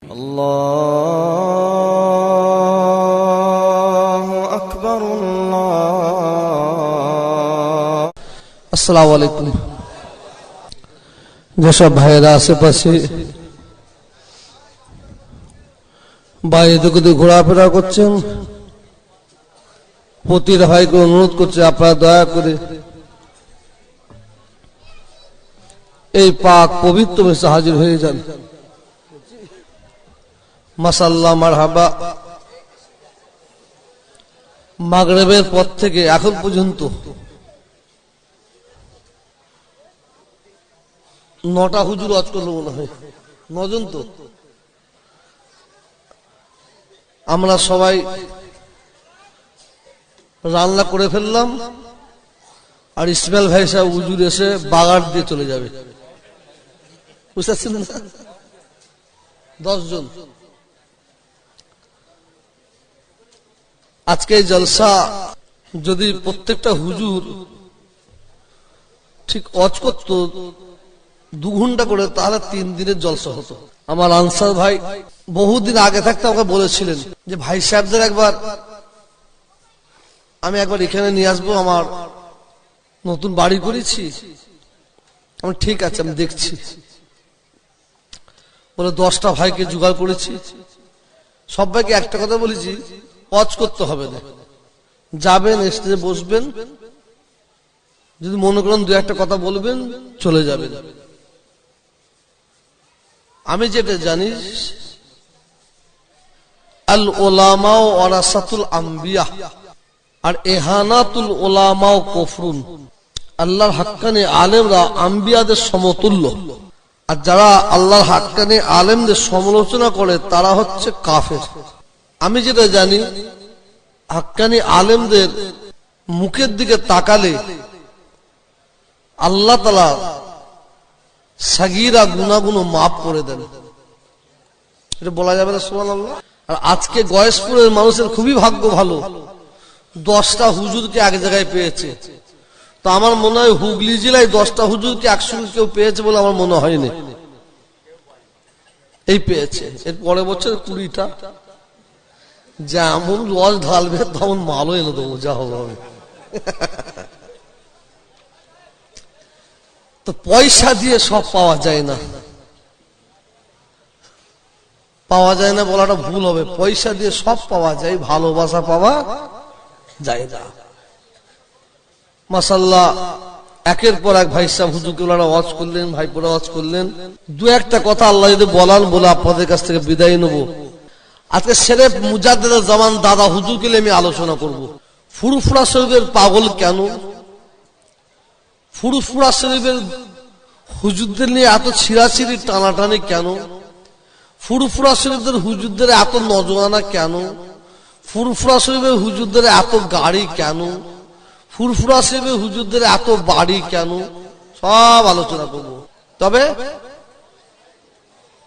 আল্লাহু আকবার আসসালামু আলাইকুম। যেসব ভাইয়েরা আশেপাশে বাইরে থেকে ঘোরাফেরা করছেন, প্রতিটা ভাইকে অনুরোধ করছে আপনারা দয়া করে এই পাক পবিত্র মেসে হাজির হয়ে যান। মাশাআল্লাহ, মারহাবা। মাগরিবের পর থেকে এখন পর্যন্ত 9টা হুজুর ওয়াজ করলো মনে হয়, 9 জন। তো আমরা সবাই রান্না করে ফেললাম, আর ইসমাইল ভাই সাহেব হুজুর এসে বাগার দিয়ে চলে যাবে। বুঝতে পারছেন না? 10 জন। আজকে এই জলসা যদি প্রত্যেকটা হুজুর ঠিক ওয়াজ করত 2 ঘন্টা করে, তাহলে 3 দিনের জলসা হতো। আমার আনসার ভাই বহুদিন আগে থাকতে আমাকে বলেছিলেন যে ভাই সাহেবদের আমি একবার এখানে নিয়ে আসবো, আমার নতুন বাড়ি করেছি। আমি ঠিক আছে, আমি দেখছি বলে 10টা ভাইকে জোগাড় করেছি। সব ভাইকে একটা কথা বলেছি, ওয়াজ করতে হবে না, যাবেন স্টেজে বসবেন, যদি মনে করেন 2-1 কথা বলবেন চলে যাবেন। আমি যেটা জানি, আল উলামা ওয়ারাসাতুল আম্বিয়া, আর ইহানাতুল উলামা কুফরুন। আল্লাহর হাক্কানি আলেমরা আম্বিয়াদের সমতুল্য, আর যারা আল্লাহর হাক্কানি আলেমদের সমালোচনা করে তারা হচ্ছে কাফের। আমি যেটা জানি, হাক্কানি আলেমদের মুখের দিকে তাকালে আল্লাহ তাআলা সাগীরা গুনাহগুলো মাফ করে দেন। এটা বলা যাবে না? সুবহানাল্লাহ। আর আজকে গয়েশপুরের মানুষের খুবই ভাগ্য ভালো, 10টা হুজুরকে এক জায়গায় পেয়েছে। তো আমার মনে হয় হুগলি জেলায় 10টা হুজুরকে একসঙ্গে কেউ পেয়েছে বলে আমার মনে হয়নি। এই পেয়েছে, এর পরের বছর 20টা। যেমন রস ঢালবে তেমন মালও এনে দেবো, যা হবে। তো পয়সা দিয়ে সব পাওয়া যায় না, বলাটা ভুল হবে। পয়সা দিয়ে সব পাওয়া যায়, ভালোবাসা পাওয়া যায় না। মাশাআল্লাহ, একের পর এক ভাই সাহেব হুজুরকে ওয়াজ করলেন, ভাইপোরা ওয়াজ করলেন। 2-1টা কথা আল্লাহ যদি বলান বলে আপনাদের কাছ থেকে বিদায় নেব। আজকে শরীফ মুজাদ্দিদ জামান দাদা হুজুরকে নিয়ে আমি আলোচনা করব। ফুরফুরা শরীফের পাগল কেন? ফুরফুরা শরীফের হুজুরদের নিয়ে এত ছিঁড়াছিঁড়ি টানাটানি কেন? ফুরফুরা শরীফের হুজুরদের এত নজরানা কেন? ফুরফুরা শরীফের হুজুরদের এত গাড়ি কেন? ফুরফুরা শরীফের হুজুরদের এত বাড়ি কেন? সব আলোচনা করব। তবে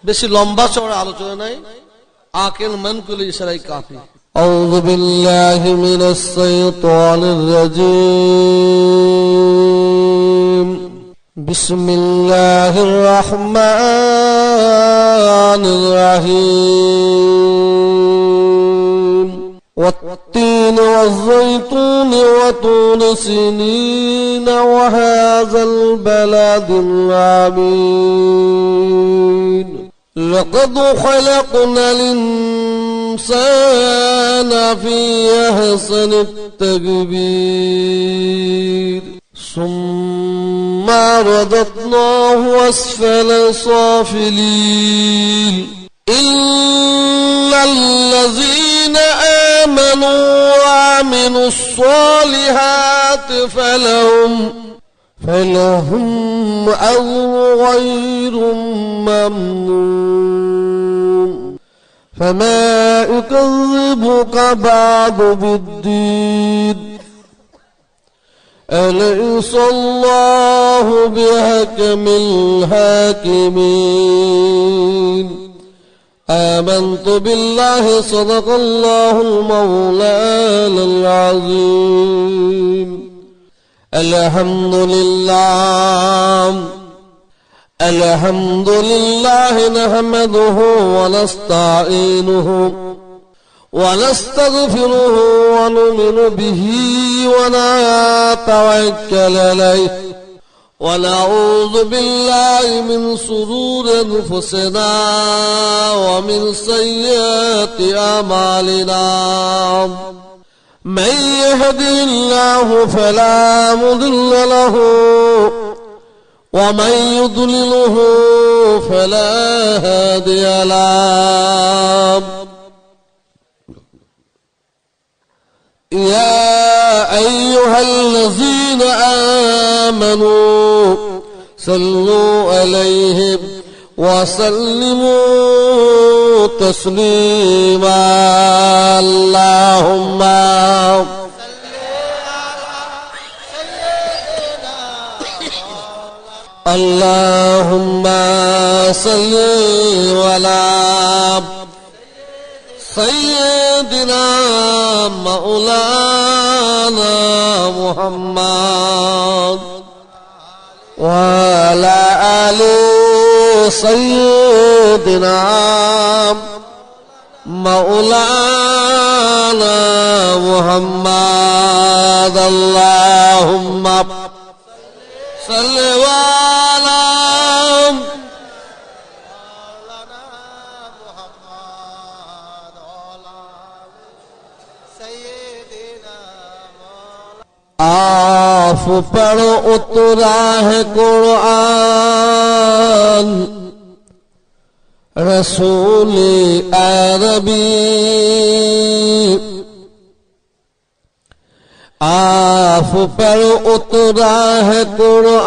বেশি লম্বা চওড়া আলোচনা নাই, আকেল মন করলে ইশারাই কাফি। আউযু বিল্লাহি মিনাশ শাইতানির রাজীম। বিসমিল্লাহির রহমানির রহিম। والتين والزيتون وطول سنين وهذا البلد العميد لقد خلقنا الإنسان في أحسن التقويم ثم رددناه أسفل سافلين إلا الذين آمنوا وعملوا الصالحات فلهم أجر غير ممنون فما يكذبك بعد بالدين أليس الله بحكم الحاكمين آمنت بالله صدق الله المولانا العظيم الحمد لله الحمد لله نحمده ونستعينه ونستغفره ونؤمن به ونتوكل عليه ونعوذ بالله من شرور أنفسنا ومن سيئات أعمالنا من يهده الله فلا مضل له ومن يضلله فلا هادي له يا أيها الذين آمنوا صلوا عليه وسلموا تسليما اللهم صل على سيدنا مولانا محمد وعلى آل سيدنا مولانا محمد اللهم صل على آف پر اترا ہے قرآن رسول عربی آف پر اترا ہے قرآن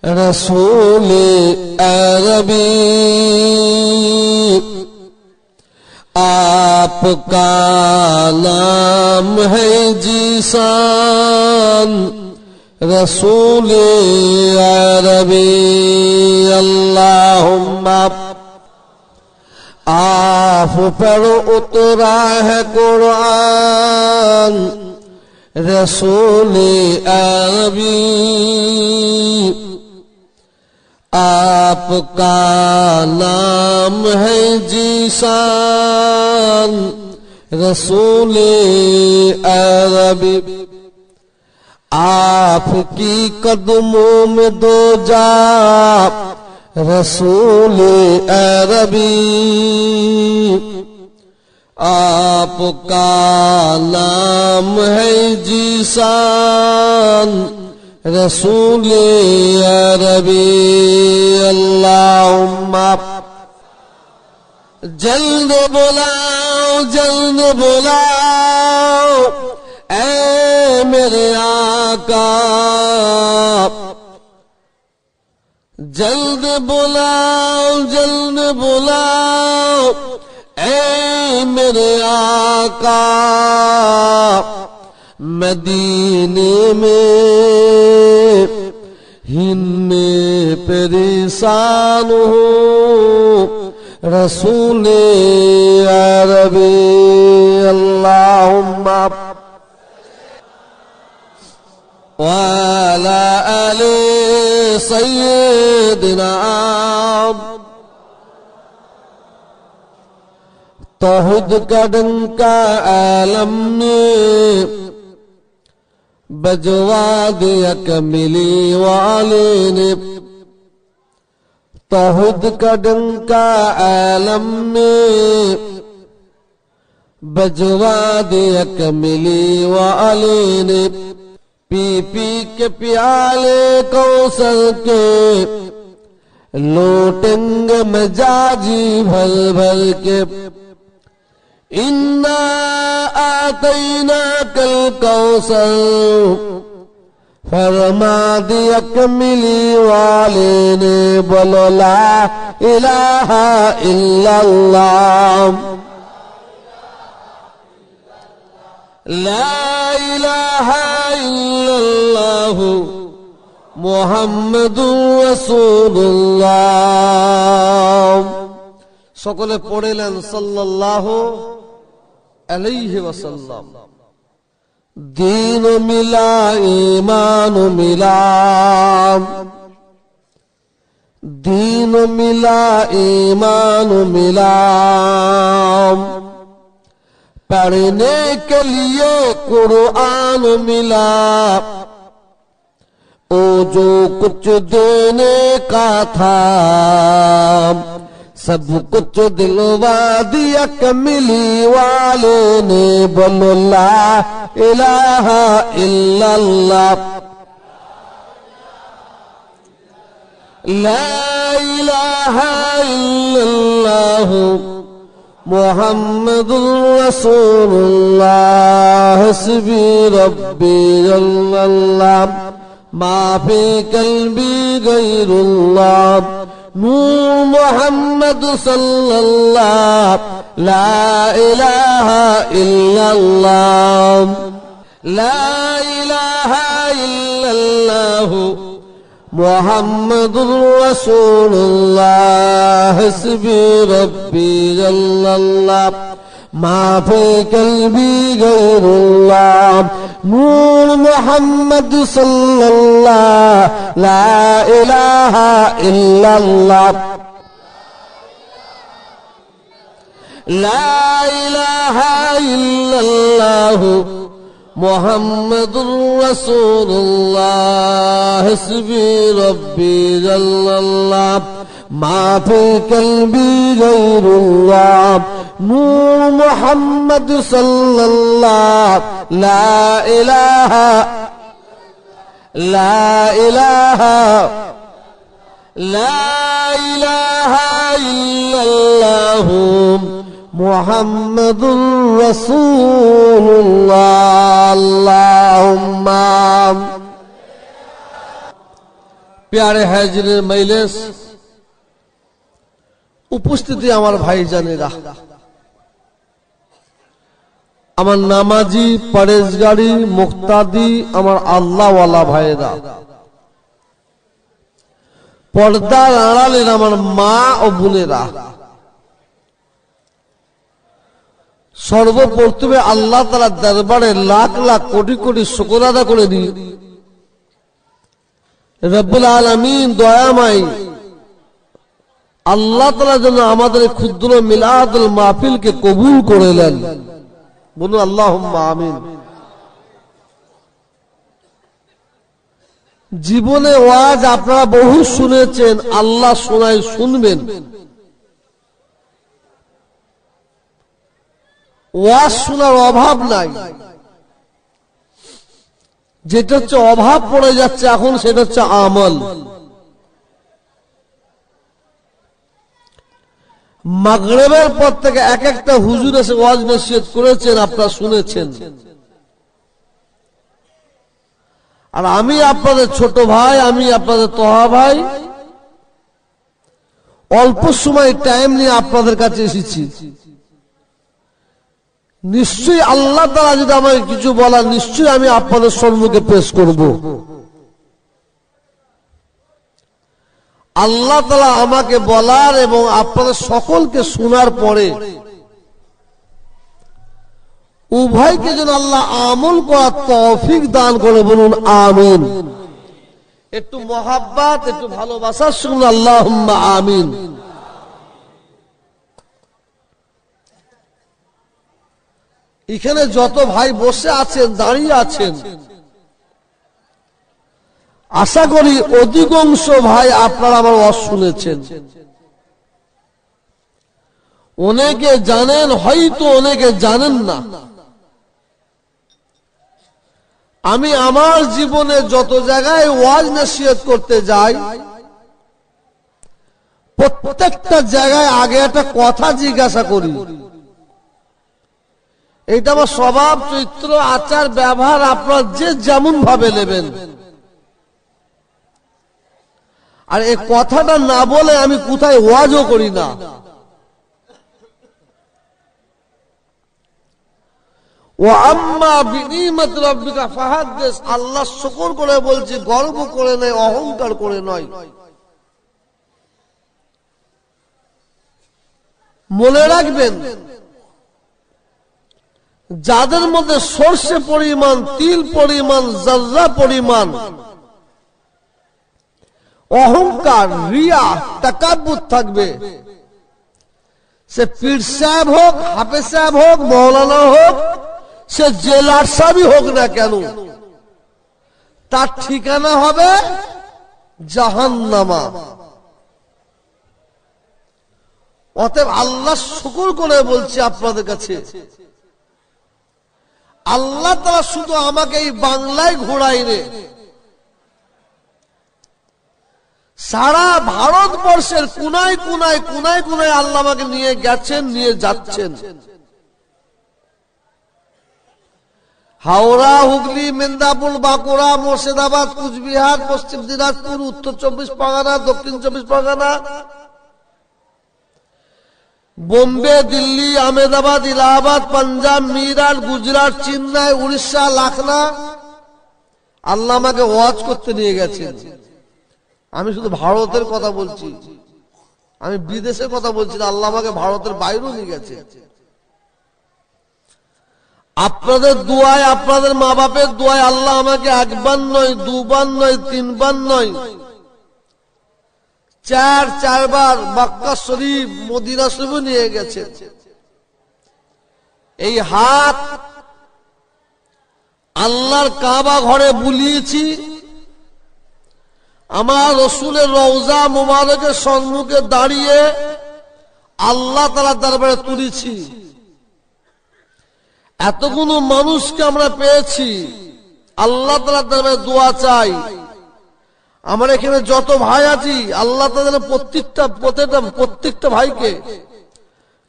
رسول عربی آپ کا نام ہے ذیشان رسول عربی اللہم آپ پر اترا ہے قرآن رسول عربی آپ کا نام ہے ذیشان رسول عربی آپ کی قدموں میں دو جا رسول عربی آپ کا نام ہے ذیشان رسول عربی اللہم جلد بلاؤ اے میرے آقا جلد بلاؤ اے میرے آقا مدینے میں ہمیں پریشان ہوں رسول عربی اللہم وعلى آل سيدنا توحید کا ڈنکا عالم میں بجوا دیا کملی والے نے توحید کا ڈنکا عالم میں بجوا دیا کملی والے نے پی پی کے پیالے کوثر کے لوٹیں گے مجاجی بھر بھر کے اِنَّا آتَيْنَاكَ الْكَوْثَرَ فرما دیا کملی والے نے بولو لا الہ الا اللہ لا الہ الا اللہ محمد رسول اللہ সকলে পড়লেন সাল্লাল্লাহু আলাইহি ওয়াসাল্লাম दीन मिला ईमान मिला, दीन मिला ईमान मिला, पढ़ने के लिए कुरान मिला, ओ जो कुछ देने का था सब कुछ दिलवा दिया कमली वाले ने, बोलो ला इलाहा इल्लल्लाह, ला इलाहा इल्लल्लाह मुहम्मदुर रसूलुल्लाह, हस्बी रब्बी जल्लल्लाह, माफी कल्बी गैरुल्लाह, नूर मोहम्मद सल्लल्लाह, ला इलाहा इल्लल्लाह, ला इलाहा इल्लल्लाह मुहम्मदुर रसूलुल्लाह, हस्बी रब्बी जल्लल्लाह, माफी कल्बी गैरुल्लाह, नूर मोहम्मद सल्लल्लाह, ला इलाहा इल्लल्लाह, ला इलाहा इल्लल्लाह मुहम्मदुर रसूलुल्लाह, हस्बी रब्बी जल्लल्लाह, माफी कल्बी गैरुल्लाह, नूर मोहम्मद सल्लल्लाह, ला इलाहा ला इलाहा ला इलाहा इल्लल्लाह मुहम्मदुर रसूलुल्लाह। अल्लाहुम्मा। प्यारे हाजिर मजलिस, উপস্থিতি আমার ভাইজানেরা, আমার নামাজি পরেজগারি মুক্তাদি আমার আল্লাহওয়ালা ভাইরা, পর্দার আড়ালের আমার মা ও বোনেরা, সর্বপ্রথমে আল্লাহ তাআলার দরবারে লাখ লাখ কোটি কোটি শুকর আদা করে দিই। রব্বুল আলামিন দয়াময় আল্লাহ তাআলা যেন আমাদের ক্ষুদ্র মিলাদুল মাহফিলকে কবুল করে নেন, বলুন আল্লাহুম্মা আমিন। জীবনে ওয়াজ আপনারা বহু শুনেছেন, আল্লাহ শোনায় শুনবেন। ওয়াজ শোনার অভাব নাই, যেটা হচ্ছে অভাব পড়ে যাচ্ছে এখন সেটা হচ্ছে আমল। মাগরিবের পর থেকে এক একটা হুজুর এসে ওয়াজ নসিহত করেছেন, আপনারা শুনেছেন। আর আমি আপনাদের ছোট ভাই, আমি আপনাদের তোহা ভাই, অল্প সময় টাইম নিয়ে আপনাদের কাছে এসেছি। নিশ্চয়ই আল্লাহ তাআলা যদি আমাকে কিছু বলার, নিশ্চয়ই আমি আপনাদের সম্মুখে পেশ করব। আল্লাহ তাআলা আমাকে বলার এবং আপনাদের সকলকে শোনার পরে উভয়কে যেন আল্লাহ আমল করার তৌফিক দান করে, বলুন আমিন। একটু মহাব্বত, একটু ভালোবাসার সঙ্গে আল্লাহুম্মা আমিন। এখানে যত ভাই বসে আছেন, দাঁড়িয়ে আছেন, আশা করি অধিকাংশ ভাই আপনারা আমার ওয়াজ শুনেছেন। অনেকে জানেন, হয়তো অনেকে জানেন না। আমি আমার জীবনে যত জায়গায় ওয়াজ নসিহত করতে যাই, প্রত্যেকটা জায়গায় আগে একটা কথা জিজ্ঞাসা করি। এটা আমার স্বভাব, চরিত্র, আচার, ব্যবহার আপনারা যে যেমন ভাবে নেবেন। আর এই কথাটা না বলে আমি কোথায় ওয়াজও করি না। ওয়া আম্মা বিনিমাত রাব্বিকা ফাহাদ্দিস, আল্লাহ শুকর করে বলছি, গর্ব করে নয়, অহংকার করে নয়। মনে রাখবেন, যাদের মধ্যে সর্ষে পরিমাণ, তিল পরিমাণ, জাররা পরিমাণ অহংকার, রিয়া, তাকাব্বুর থাকবে, সে পীর সাহেব হোক, হাফেজ সাহেব হোক, মৌলানা হোক, সে জেলার সাহেবই হোক না কেন, তার ঠিকানা হবে জাহান্নামা। অতএব আল্লাহ শুকর করে বলছি আপনাদের কাছে, আল্লাহ তাআলা শুধু আমাকে এই বাংলায় ঘোরাইনে, সারা ভারতবর্ষের কোনায় কোনায় কোনায় কোনায় আল্লাহ আমাকে নিয়ে গেছেন, নিয়ে যাচ্ছেন। হাওড়া, হুগলি, মেদিনীপুর, বাঁকুড়া, মুর্শিদাবাদ, কুচবিহার, পশ্চিম দিনাজপুর, উত্তর 24 পরগনা, দক্ষিণ 24 পরগনা, বোম্বে, দিল্লি, আহমেদাবাদ, ইলাহাবাদ, পাঞ্জাব, মিরাট, গুজরাট, চেন্নাই, উড়িষ্যা, লখনউ, আল্লাহ আমাকে ওয়াজ করতে নিয়ে গেছেন। আমি শুধু ভারতের কথা বলছি, আমি বিদেশের কথা বলছি না, আল্লাহ আমাকে ভারতের বাইরেও নিয়ে গেছে। আপনাদের দোয়ায়, আপনাদের মা বাপের দোয়ায় আল্লাহ আমাকে একবার নয়, দুবার নয়, তিনবার নয়, চারবার মক্কা শরীফ, মদিনা শরীফ নিয়ে গেছে। এই হাত আল্লাহর কাবা ঘরে বুলিয়েছি, আমার রসুলের রওজা মুবারকের সম্মুখে দাঁড়িয়ে আল্লাহ তাআলার দরবারে তুলেছি। এতগুলো মানুষকে আমরা পেয়েছি, আল্লাহ তাআলার দরবারে দোয়া চাই। আমার এখানে যত ভাই আছি, আল্লাহ তাআলা প্রত্যেকটা ভাইকে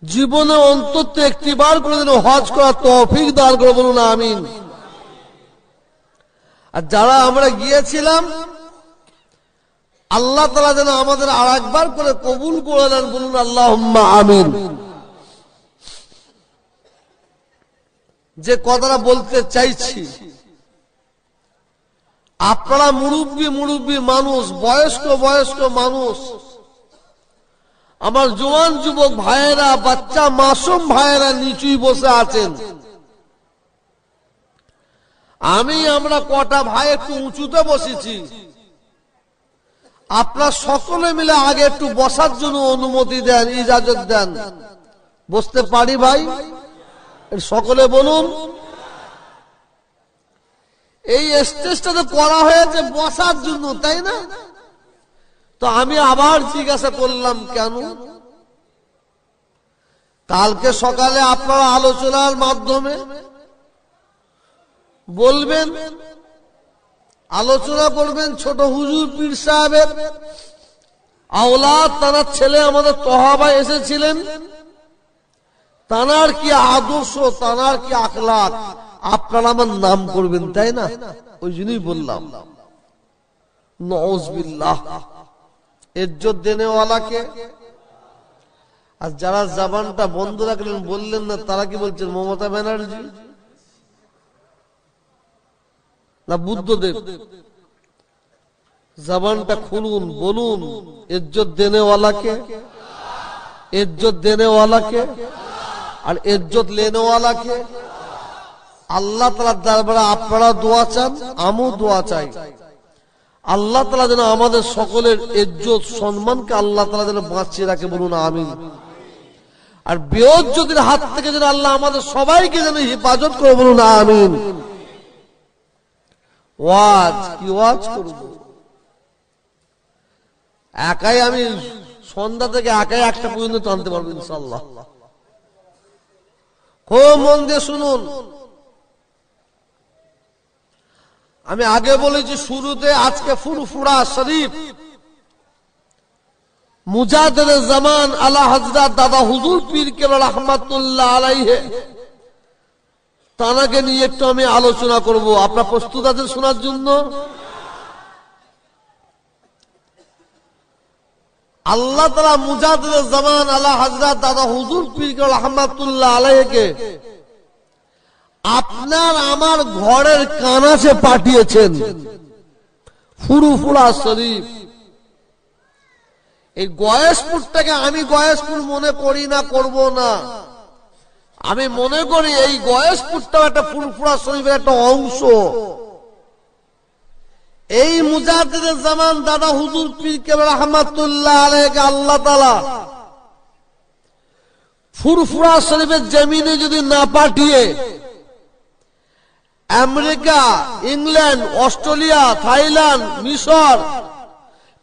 জীবনে অন্তত একটিবার করে যেন হজ করার তৌফিক দান করে, বলুন আমিন। আর যারা আমরা গিয়েছিলাম, আল্লাহ তাআলা যেন আমাদের আর একবার করে কবুল করে নেন, বলুন আল্লাহুম্মা আমিন। যে কথাটা বলতে চাইছি, আপনারা মুরব্বী মানুষ, বয়স্ক মানুষ, আমার জওয়ান যুবক ভাইয়েরা, বাচ্চা মাসুম ভাইয়েরা নিচুই বসে আছেন। আমরা কটা ভাই একটু উঁচুতে বসেছি, আপনারা সকলে মিলে আগে একটু বসার জন্য অনুমতি দেন, ইজাজত দেন। বসতে পারি ভাই? সকলে বলুন। এই স্টেজটা তো করা হয়েছে বসার জন্য, তাই না? তো আমি আবার জিজ্ঞাসা করলাম কেন? কালকে সকালে আপনারা আলোচনার মাধ্যমে বলবেন, আলোচনা করবেন ছোট হুজুর পীর সাহেবের আওলাদ, তার ছেলে আমাদের তহাবায় এসেছিলেন, তানার কি আদর্শ, তানার কি আখলাক, আপনারা আমার নাম করবেন, তাই না? ওই জন্যই বললাম নাউযুবিল্লাহ। ইজ্জত দেনেওয়ালাকে, আর যারা জবানটা বন্ধ রাখলেন, বললেন না, তারা কি বলছেন? মমতা ব্যানার্জি না বুদ্ধদেব? জবানটা খুলুন, বলুন ইজ্জত দেনেওয়ালাকে, ইজ্জত দেনেওয়ালাকে, আর ইজ্জত লেনেওয়ালাকে। আল্লাহ তাআলার দরবারে আপনারা দোয়া চান, আমিও দোয়া চাই। আল্লাহ তাআলা যেন আমাদের সকলের ইজ্জত সম্মানকে আল্লাহ তাআলা যেন বাঁচিয়ে রাখে, বলুন আমিন। আর বেইজ্জতির হাত থেকে যেন আল্লাহ আমাদের সবাইকে যেন হেফাজত করে, বলুন আমিন। ওয়াজ কি ওয়াজ করব? একাই আমি সন্ধ্যা থেকে একাই একটা পর্যন্ত টানতে পারবো ইনশাআল্লাহ। খুব মন দিয়ে শুনুন। আমি আগে বলেছি শুরুতে, আজকে ফুরফুরা শরীফ মুজাদ্দিদ জামান আলা হযরত দাদা হুজুর পীর কেবলা রাহমাতুল্লাহ আলাইহি, তানাকে নিয়ে একটু আমি আলোচনা করব। আপনারা প্রস্তুত আছেন শোনার জন্য? আল্লাহ তাআলা মুজাদ্দিদ জামান আলা হযরত দাদা হুজুর পীর কেবলা রাহমাতুল্লাহ আলাইহিকে আপনার আমার ঘরের কানাচে পাঠিয়েছেন ফুরফুরা শরীফ। এই গয়েশপুরটাকে আমি গয়েশপুর মনে করি না, করব না। আমি মনে করি এই গয়েশপুরটাও একটা ফুরফুরা শরীফের একটা অংশ। এই মুজাদ্দিদে জামান দাদা হুজুর পীর কেবলা রাহমাতুল্লাহ আলাইহি আল্লাহ তাআলা ফুরফুরা শরীফের জমিনে যদি না পাঠিয়ে আমেরিকা, ইংল্যান্ড, অস্ট্রেলিয়া, থাইল্যান্ড, মিশর,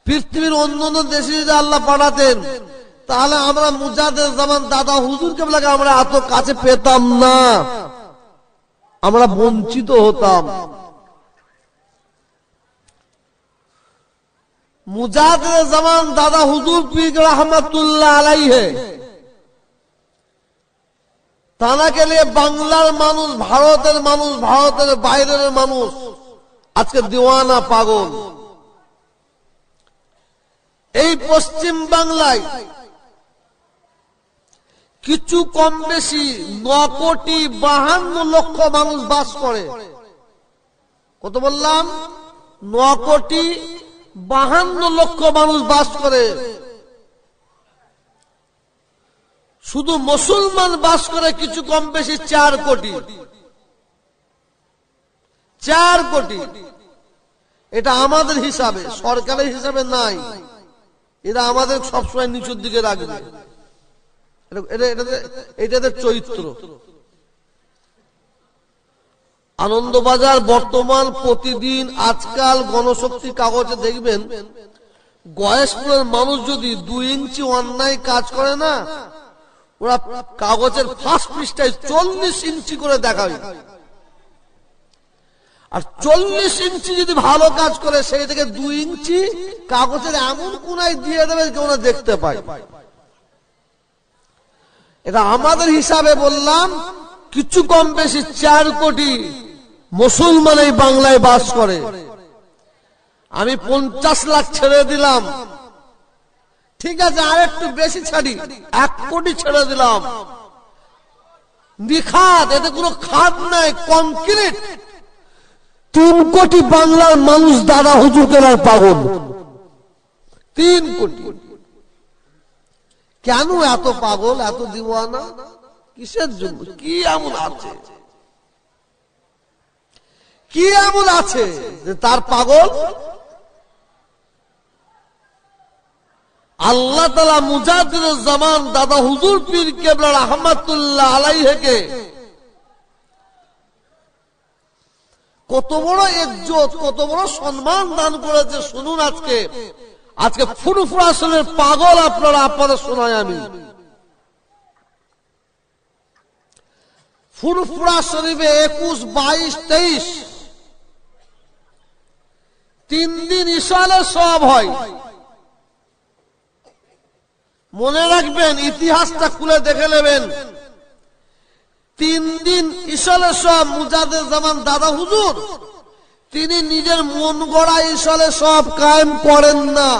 পৃথিবীর অন্যান্য দেশে যদি আল্লাহ পাঠাতেন, তাহলে আমরা মুজাদ্দিদে জামান দাদা হুজুর কেবলাকে আমরা এত কাছে পেতাম না, আমরা বঞ্চিত হতাম। মুজাদ্দিদে জামান দাদা হুজুর পীর রাহমাতুল্লাহ আলাইহি তানাকে নিয়ে বাংলার মানুষ, ভারতের মানুষ, ভারতের বাইরের মানুষ আজকে দিওয়ানা, পাগল। এই পশ্চিম বাংলায় কিছু কম বেশি 9,52,00,000 মানুষ বাস করে। কত বললাম? 9,52,00,000 মানুষ বাস করে। শুধু মুসলমান বাস করে কিছু কম বেশি 4 কোটি। 4 কোটি। এটা আমাদের হিসাবে, সরকারের হিসাবে নাই। এরা আমাদের সবসময় নিচুর দিকে রাখবে, এটাদের চরিত্র। আনন্দবাজার বর্তমান প্রতিদিন আজকাল গণশক্তি কাগজে দেখবেন, গয়েশপুরের মানুষ যদি 2 ইঞ্চি অন্যায় কাজ করে না, ওরা কাগজের ফার্স্ট পৃষ্ঠায় 40 ইঞ্চি করে দেখাবে। আর 40 ইঞ্চি যদি ভালো কাজ করে, সেই থেকে 2 ইঞ্চি কাগজের এমন কোনায় দিয়ে দেবে কেউ না দেখতে পায়। এটা আমাদের হিসাবে বললাম, কিছু কম বেশি 4 কোটি মুসলমান এই বাংলায় বাস করে। আমি 50 লাখ ছেড়ে দিলাম, ঠিক আছে, আর একটু বেশি ছাড়ি, 1 কোটি ছেড়ে দিলাম। নিখাত, এতে কোনো খাদ নাই, কংক্রিট। 3 কোটি বাংলার মানুষ দাদা হুজুর কেনার পাগল। 3 কোটি। কেন এত পাগল, এত দিওয়ানা? কিসের জন্য? কি এমন আছে, কি এমন আছে যে তার পাগল? আল্লাহ তাআলা মুজাদ্দিদে জামান দাদা হুজুর পীর কেবলা রাহমাতুল্লাহ আলাইহিকে কত বড় ইজ্জত, কত বড় সম্মান দান করেছে। শুনুন, আজকে ফুরফুরা শরীফের পাগল আপনাদের শোনাই আমি। ফুরফুরা শরীফে 21, 22, 23 3 দিন ইশালে সব হয়। মনে রাখবেন, ইতিহাসটা খুলে দেখে নেবেন। 3 দিন ইশালে সব মুজাদ্দিদে জামান দাদা হুজুর তিনি নিজের মন গড়া ইশালে সব কায়েম করেন না।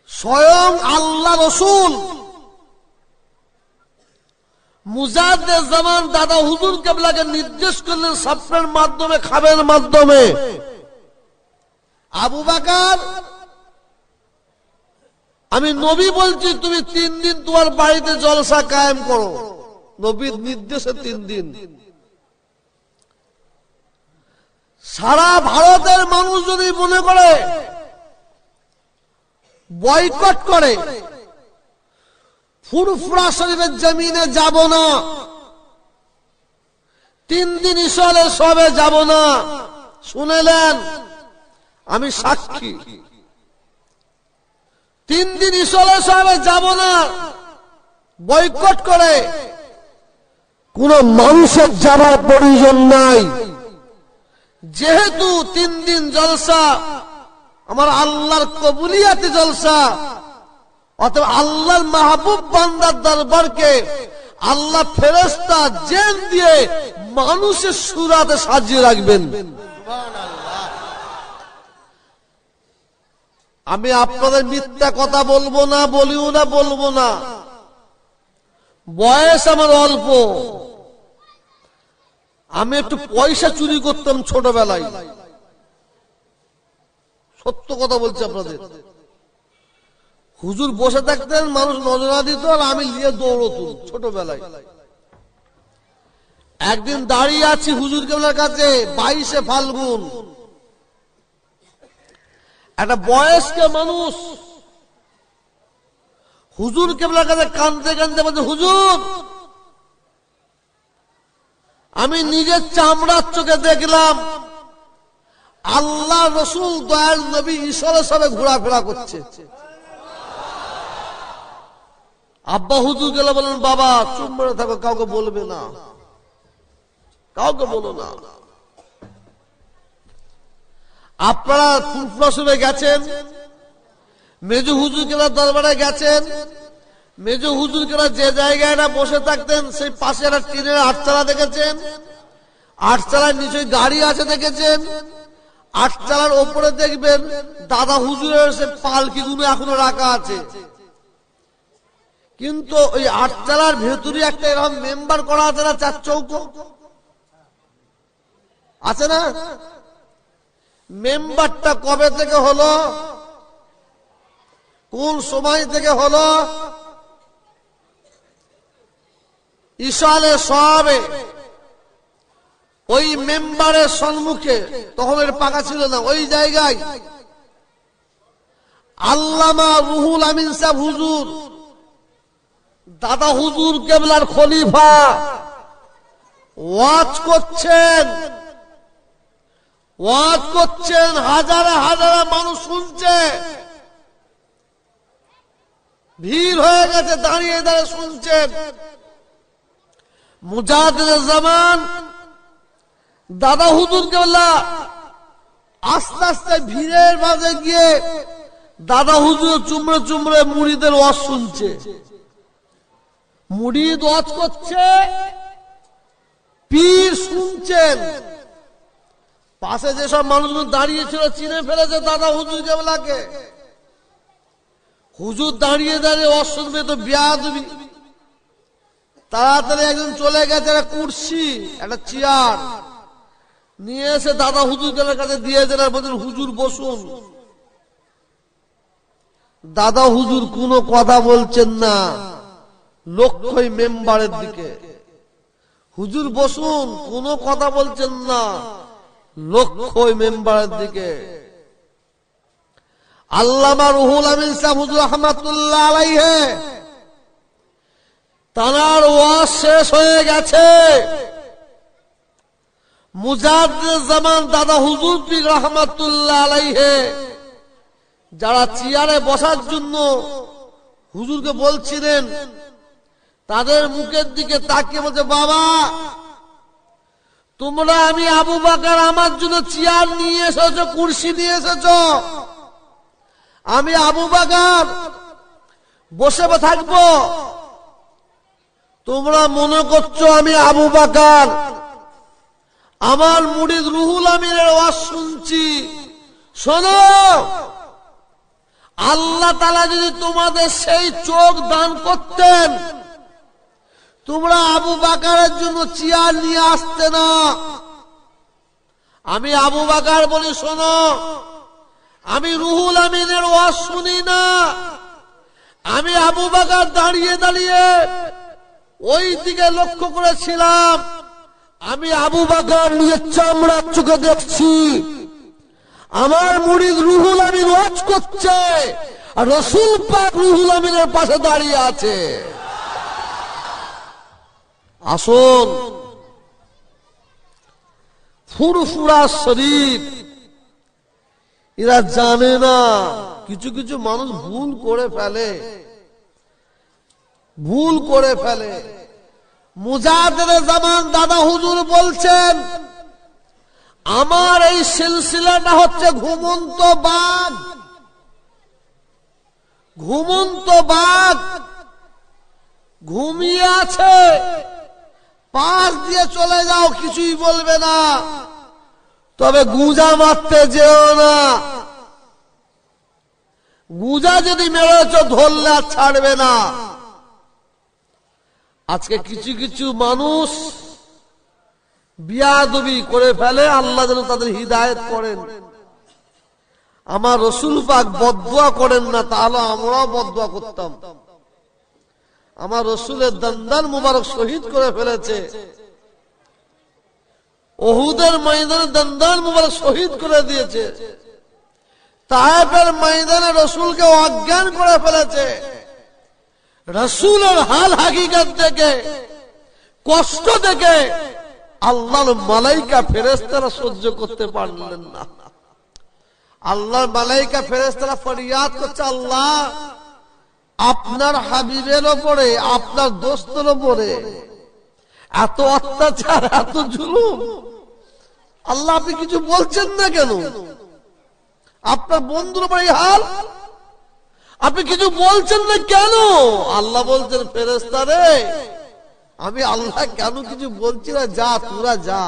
স্বয়ং আল্লাহ রসুল মুজাদ্দিদে জামান দাদা হুজুর কেবলাকে নির্দেশ করলেন স্বপ্নের মাধ্যমে, খাবের মাধ্যমে, আবু বকর, আমি নবী বলছি তুমি 3 দিন তোমার বাড়িতে জলসা কায়েম করো। নবীর নির্দেশে 3 দিন। সারা ভারতের মানুষ যদি মনে করে বয়কট করে, ফুরফুরা শরীফের জমিনে যাব না, 3 দিন ইশালে সবে যাব না, শুনেলেন, আমি সাক্ষী। 3 দিন ইশালে সবে যাব না বয়কট করে কোন মানুষের যাবার প্রয়োজন নাই। যেহেতু 3 দিন জলসা আমার আল্লাহর কবুলিয়াতে জলসা, অতএব আল্লাহর মাহবুব বান্দার দরবারকে আল্লাহ ফেরেশতা জিন দিয়ে মানুষের সুরাতে সাজিয়ে রাখবেন। আমি আপনাদের মিথ্যা কথা বলবো না, বলবো না। বয়স আমার অল্প, আমি একটু পয়সা চুরি করতাম ছোটবেলায়, সত্য কথা বলছি আপনাদের। হুজুর বসে থাকতেন, মানুষ নজরা দিত আর আমি নিয়ে দৌড়তুম ছোটবেলায়। একদিন দাঁড়িয়ে আছি হুজুর কেবলার কাছে, 22শে ফাল্গুন। একটা বয়স্ক মানুষ হুজুর কেবলার কাছে কাঁদতে কাঁদতে বলছে, হুজুর আমি নিজের চামড়ার চোখে দেখলাম আল্লাহ রসুল দয়াল নবী ঈশ্বরের সবে ঘোরাফেরা করছে। আব্বা হুজুর গেলে বলেন, বাবা চুপ মেরে থাকো, কাউকে বলবে না, কাউকে বলো না। আপনারা ফুরফুরা শরীফে গেছেন, মেজু হুজুর কেলার দরবারে গেছেন। মেজু হুজুর কেলা যে জায়গাটা বসে থাকতেন সেই পাশে একটা টিনের আটচালা দেখেছেন। আটচালার নিচে গাড়ি আছে দেখেছেন। আটচালার ওপরে দেখবেন দাদা হুজুরের সে পালকি গুলো এখনো রাখা আছে। কিন্তু ওই আটচালার ভেতরে একটা এরকম মেম্বার করা আছে না, 4 চৌকো আছে না? মেম্বারটা কবে থেকে হলো, কোন সময় থেকে হলো? ইশালে সবে ওই মেম্বারের সম্মুখে, তখন এর পাকা ছিল না, ওই জায়গায় আল্লামা রুহুল আমিন সাহেব হুজুর, দাদা হুজুর কেবলার খলিফা ওয়াজ করছেন। ওয়াজ করছেন, হাজারে হাজারে মানুষ শুনছে, ভিড় হয়ে গেছে, দাঁড়িয়ে দাঁড়িয়ে শুনছেন। মুজাহিদুল জামান দাদা হুজুর কেবলা আস্তে আস্তে ভিড়ের মাঝে গিয়ে দাদা হুজুর চুমড়ে চুমড়ে মুড়িদের ওয়াজ শুনছে। মুড়িদ ওয়াজ করছে, পীর শুনছেন। পাশে যেসব মানুষগুলো দাঁড়িয়েছিল চিনে ফেলেছে দাদা হুজুর কেবলাকে। হুজুর দাঁড়িয়ে দাঁড়িয়ে ওয়াজ শুনবে তো বেয়াদবি। তাড়াতাড়ি একজন চলে গেছে, একটা কুর্সি একটা চেয়ার নিয়ে এসে দাদা হুজুর কেবলার কাছে দিয়েছেন আর বলছেন, হুজুর বসুন। দাদা হুজুর কোনো কথা বলছেন না, লক্ষ্যই মেম্বারের দিকে। হুজুর বসুন, কোনো কথা বলছেন না, লক্ষ্যই মেম্বারের দিকে। আল্লামা রুহুল আমিন সাহেব হুজুর রহমাতুল্লাহ আলাইহি, তার ওয়াজ শেষ হয়ে গেছে। মুজাহিদুল জামান দাদা হুজুর পীর রহমাতুল্লাহ আলাইহি যারা চেয়ারে বসার জন্য হুজুরকে বলছিলেন, তাদের মুখের দিকে তাকিয়ে বলছে, বাবা তোমরা, আমি আবু বকর আমার জন্য চেয়ার নিয়ে এসেছো, কুরসি নিয়ে এসেছো, আমি আবু বকর বসে থাকবো। তোমরা মনে করছো আমি আবু বকর আমার মুরিদ রুহুল আমিনের ওয়াজ শুনছি। শোনো, আল্লাহ তাআলা যদি তোমাদের সেই চোখ দান করতেন, তোমরা আবু বকরের জন্য চেয়ার নিয়ে আসতে না। আমি আবু বকর বলি, শোনো, আমি রুহুল আমিনের ওয়াজ শুনি না। আমি আবু বকর দাঁড়িয়ে দাঁড়িয়ে ওই দিকে লক্ষ্য করেছিলাম। আমি আবু বকর নিজের চামড়ার চোখে দেখছি, আমার মুরিদ রুহুল আমিন ওয়াজ করছে আর রাসূল পাক রুহুল আমিনের পাশে দাঁড়িয়ে আছে। আসুন, ফুরফুরা শরীফ এরা জানে না। কিছু কিছু মানুষ ভুল করে ফেলে, ভুল করে ফেলে। মুজাহিদুল জামান দাদা হুজুর বলছেন, আমার এই সিলসিলাটা হচ্ছে ঘুমন্ত বাঘ। ঘুমন্ত বাঘ ঘুমিয়ে আছে, পাশ দিয়ে চলে যাও, কিছুই বলবে না, তবে গুঁজা মারতে যেও না। গুঁজা যদি মেরেছ ধরলে আর ছাড়বে না। আজকে কিছু কিছু মানুষ বিয়াদবি করে ফেলে, আল্লাহ যেন তাদের হিদায়াত করেন। আমার রসুল পাক বদদুয়া করেন না, তাহলে আমরাও বদদুয়া করতাম। আমার রসুলের দন্দান মুবারক শহীদ করে ফেলেছে, উহুদের ময়দানে দন্দান মুবারক শহীদ করে দিয়েছে, তায়েফের ময়দানে রসুলকে অজ্ঞান করে ফেলেছে। রসুলের হাল হাকিকত দেখে, কষ্ট দেখে আল্লাহর মালাইকা ফেরেশতারা সহ্য করতে পারলেন না। আল্লাহর মালাইকা ফেরেশতারা ফরিয়াদ করছে, আল্লাহ আপনার হাবিবের ওপরে, আপনার দোস্তের ওপরে এত অত্যাচার, এত জুলুম, আল্লাহ আপনি কিছু বলছেন না কেন? আপনার বন্ধুর উপরে এই হাল, আপনি কিছু বলছেন না কেন? আল্লাহ বলছেন, ফেরেশতা রে, আমি আল্লাহ কেন কিছু বলছি না, যা তোরা যা,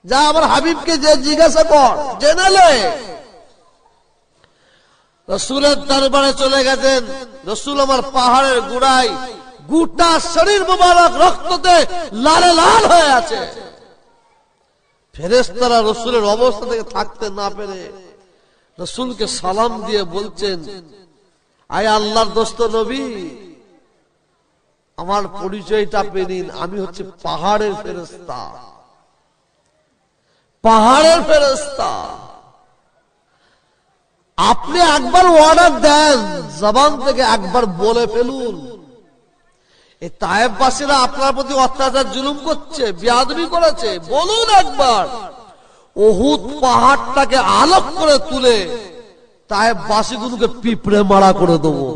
যা আমার হাবিবকে যে জিজ্ঞাসা কর, জেনে লে। রসুলের দরবারে চলে গেছেন। রসুল আমার পাহাড়ের গুড়ায়, গোটা শরীর মোবারক রক্ততে লালে লাল হয়ে আছে। ফেরেশতারা রসুলের অবস্থা থেকে থাকতে না পেরে রসুলকে সালাম দিয়ে বলছেন, আয় আল্লাহর দোস্ত নবী, আমার পরিচয়টা পেয়ে নিন, আমি হচ্ছে পাহাড়ের ফেরেশতা, পাহাড়ের ফেরেশতা। আপনি একবার অর্ডার দেন, জবান থেকে একবার বলে ফেলুন, এই তায়েফবাসীরা আপনার প্রতি অত্যাচার জুলুম করছে, বেয়াদবি করেছে, বলুন একবার। উহুদ পাহাড়টাকে আলোক করে তুলে তায়েফবাসীগুলোকে পিঁপড়ে মারা করে দেবো।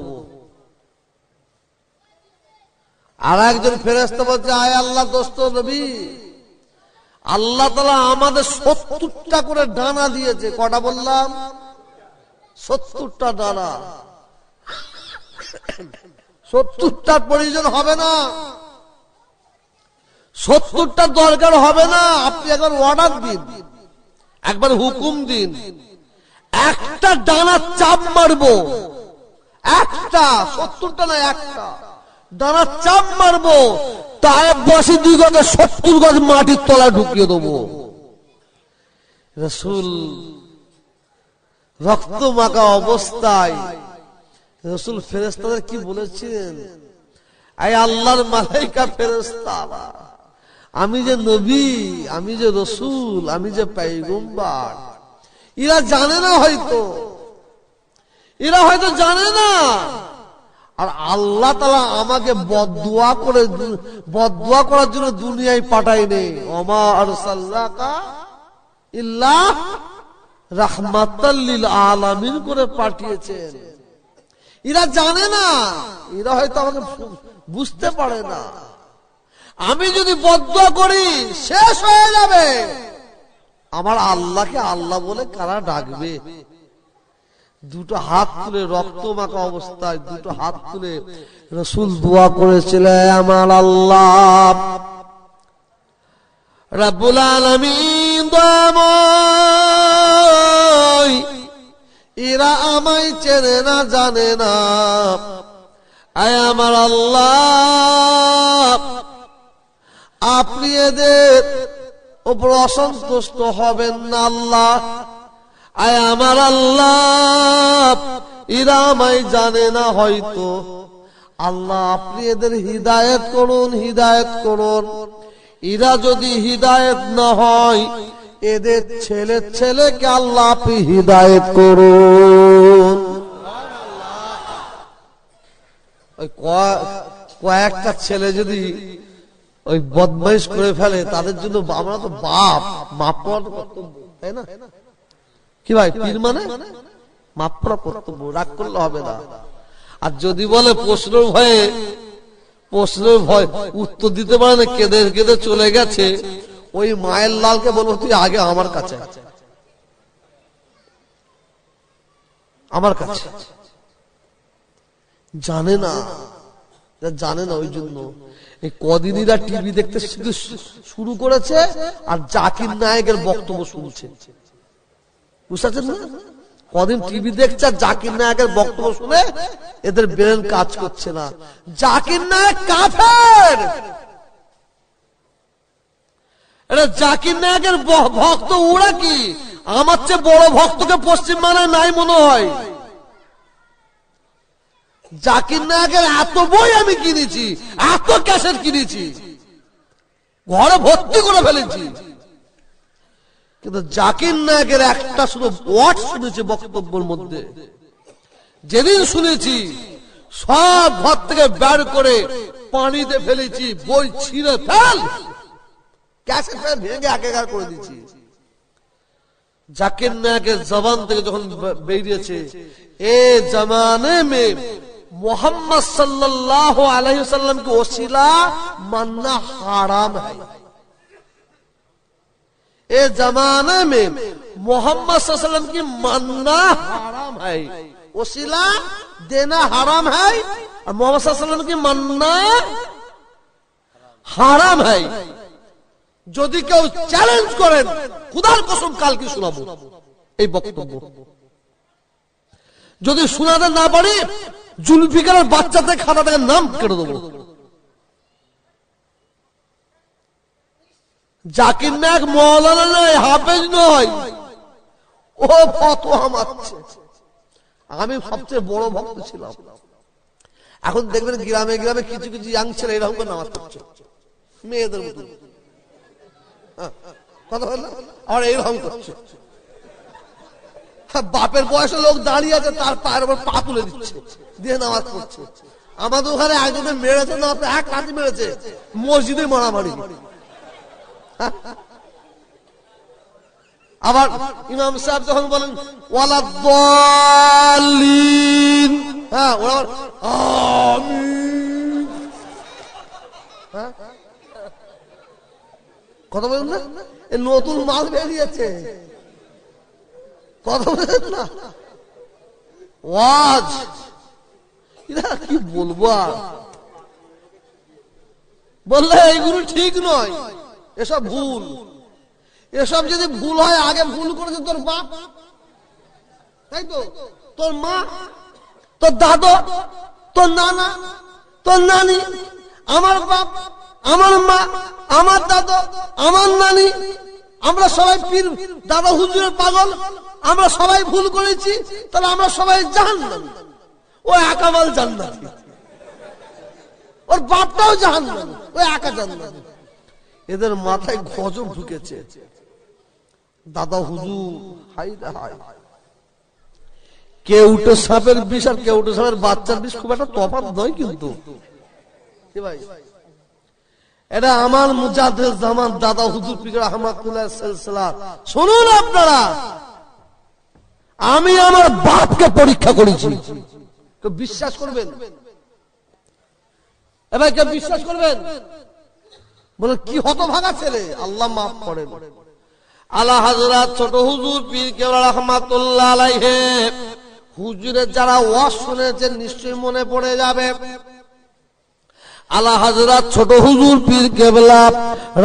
আর একজন ফেরেশতা বলছে, আয় আল্লাহ দোস্ত নবী, আল্লাহ তাআলা আমাদের 70টা করে ডানা দিয়েছে। কটা বললাম? 70টা ডানা। 70টার প্রয়োজন হবে না, 70টার দরকার হবে না। আপনি একবার অর্ডার দিন, একবার হুকুম দিন, একটা ডানা চাপ মারবো, একটা, 70টা না, একটা ডানা চাপ মারবো, তায়েফবাসী দিগকে 70 গজ মাটির তলায় ঢুকিয়ে দেবো। রাসূল রক্ত মাখা অবস্থায় রাসূল ফেরেশতাদের কি বলেছিলেন, আয় আল্লাহর মালাইকা ফেরেশতারা, আমি যে নবী, আমি যে রাসূল, আমি যে পয়গম্বর, এরা জানে না, হয়তো এরা হয়তো জানে না। আর আল্লাহ তাআলা আমাকে বদদুয়া করার জন্য দুনিয়ায় পাঠায়নি। ওমা আরসালনাকা ইল্লা রাহমাতাল লিল আলামিন করে পাঠিয়েছেন। এরা জানে না, এরা হয়তো আমাকে বুঝতে পারে না। আমি যদি বদদুয়া করি শেষ হয়ে যাবে। আমার আল্লাহকে আল্লাহ বলে কারা ডাকবে? দুটো হাত তুলে, রক্ত মাখা অবস্থায় দুটো হাত তুলে রাসূল দোয়া করেছিলেন, আমার আল্লাহ রব্বুল আলামিন দয়াময়, এরা আমায় চেনে না, জানে না, আয় আমার আল্লাহ আপনি এদের উপর অসন্তুষ্ট হবেন না আল্লাহ। আয় আমার আল্লাহ, এরা আমায় জানে না হয়তো, আল্লাহ আপনি এদের হিদায়াত করুন, হিদায়াত করুন। এরা যদি হিদায়াত না হয়, এদের ছেলের ছেলেকে আল্লাহ আপনি হিদায়াত করুন। ওই কয়েকটা ছেলে যদি ওই বদমাইশ করে ফেলে, তাদের জন্য আমরা তো মাপ করার কর্তব্য, তাই না? কি ভাই, পীর মানে মাপ করা কর্তব্য, রাগ করলে হবে না। আর যদি বলে প্রশ্নের ভয়ে উত্তর দিতে পারে না, কেঁদে কেঁদে চলে গেছে, ওই মায়ের লালকে বলবো তুই আগে আমার কাছে, আমার কাছে। জানে না, জানে না, ওই জন্য এই কদিনীরা টিভি দেখতে শুরু করেছে আর জাকির নায়েকের বক্তব্য শুনছে। বুঝতে পারছেন না? কদিন টিভি দেখছে আর জাকির নায়েকের বক্তব্য শুনে এদের ব্রেন কাজ করছে না। জাকির নায়েক কাফের, এটা জাকির নায়েকের ভক্ত। ওরা কি আমার চেয়ে বড় ভক্তকে পশ্চিমবাংলায় নাই মনে হয়। জাকির নায়কের এত বই আমি কিনেছি, এত ক্যাসেট কিনেছি, ঘরে ভর্তি করে ফেলেছি, কিন্তু জাকির নায়কের একটা শুধু ওয়ার্ড শুনেছি বক্তব্যের মধ্যে, যেদিন শুনেছি সব ঘর থেকে বের করে পানিতে ফেলেছি, বই ছিঁড়ে ফেল, ক্যাসেট ভেঙে একাকার করে দিচ্ছি। জাকির নায়কের জবান থেকে যখন বেরিয়েছে, এ জমানে মে मोहम्मद सल्लल्लाहु अलैहि वसल्लम की वसीला मानना हराम है, ए जमाने में मोहम्मद सल्लल्लाहु अलैहि वसल्लम की मानना हराम है, वसीला देना हराम है, और मोहम्मद सल्लल्लाहु अलैहि वसल्लम की मानना हराम है। যদি কেউ চ্যালেঞ্জ করেন, খুদার কসম কালকে শোনাবো এই বক্তব্য। যদি শোনাতে না পারি, জুলফিকারের বাচ্চাদের খাতা থেকে নাম কেটে দেবো। জাকির নায়ক মওলানা নয়, হাফেজ নয়, ও ফতোয়া মারছে। আমি সবচেয়ে বড় ভক্ত ছিলাম। এখন দেখবেন গ্রামে গ্রামে কিছু কিছু ইয়াং ছেলে এরকম করে নামাজ পড়ছে, মেয়েদের মতো কথা বললাম, আর এইরকম করছে। বাপের বয়সে লোক দাঁড়িয়ে আছে, তার পায়ের উপর পা তুলে দিচ্ছে, দিয়ে নামাজ পড়ছে। আমাদের ওখানে একজনে মেরেছে না, এক লাঠি মেরেছে, মসজিদে মারামারি। আবার ইমাম সাহেব যখন বলেন ওয়ালাদ-দাল্লিন, হ্যাঁ ওরা আমিন, হ্যাঁ কথা বলেন না, এই নতুন মাল বেরিয়েছে, কথা বলেন না, ওয়াজ কি বলবো আর, বললে এইগুলো ঠিক নয়, এসব ভুল। এসব যদি ভুল হয়, আগে ভুল করেছে তোর বাপ, তাই তো, তোর মা, তোর দাদা, তোর নানা, তোর নানি, আমার বাপ, আমার মা, আমার দাদা, আমার নানি, আমরা সবাই পীর দাদা হুজুরের পাগল, আমরা সবাই ভুল করেছি, তাহলে আমরা সবাই জাহান্নামী। ও একামাল জান্নাতি, ওর বাপটাও জাহান্নামী, ও একা জান্নাতি। এদের মাথায় গজব ঢুকেছে। দাদা হুজুর হাই রে হাই, কেউটে সাপের বিষ আর কেউটে সাপের বাচ্চার বিষ খুব একটা তফাৎ নয় কিন্তু ভাই। এটা আমার মুজাদ্দেদ জামান দাদা হুজুর পীর রাহমাতুল্লাহ সিলসিলা। শুনুন আপনারা, আমি আমার বাপকে পরীক্ষা করেছি, তো বিশ্বাস করবেন? এবার কে বিশ্বাস করবেন? বলে কি হতভাগা ছেলে, আল্লাহ মাফ করেন। আলা হযরত ছোট হুজুর পীর কেবলা রাহমাতুল্লাহ আলাইহি হুজুরের যারা ওয়াজ শুনেছেন নিশ্চয়ই মনে পড়ে যাবে। আলা হযরত ছোট হুজুর পীর কেবলা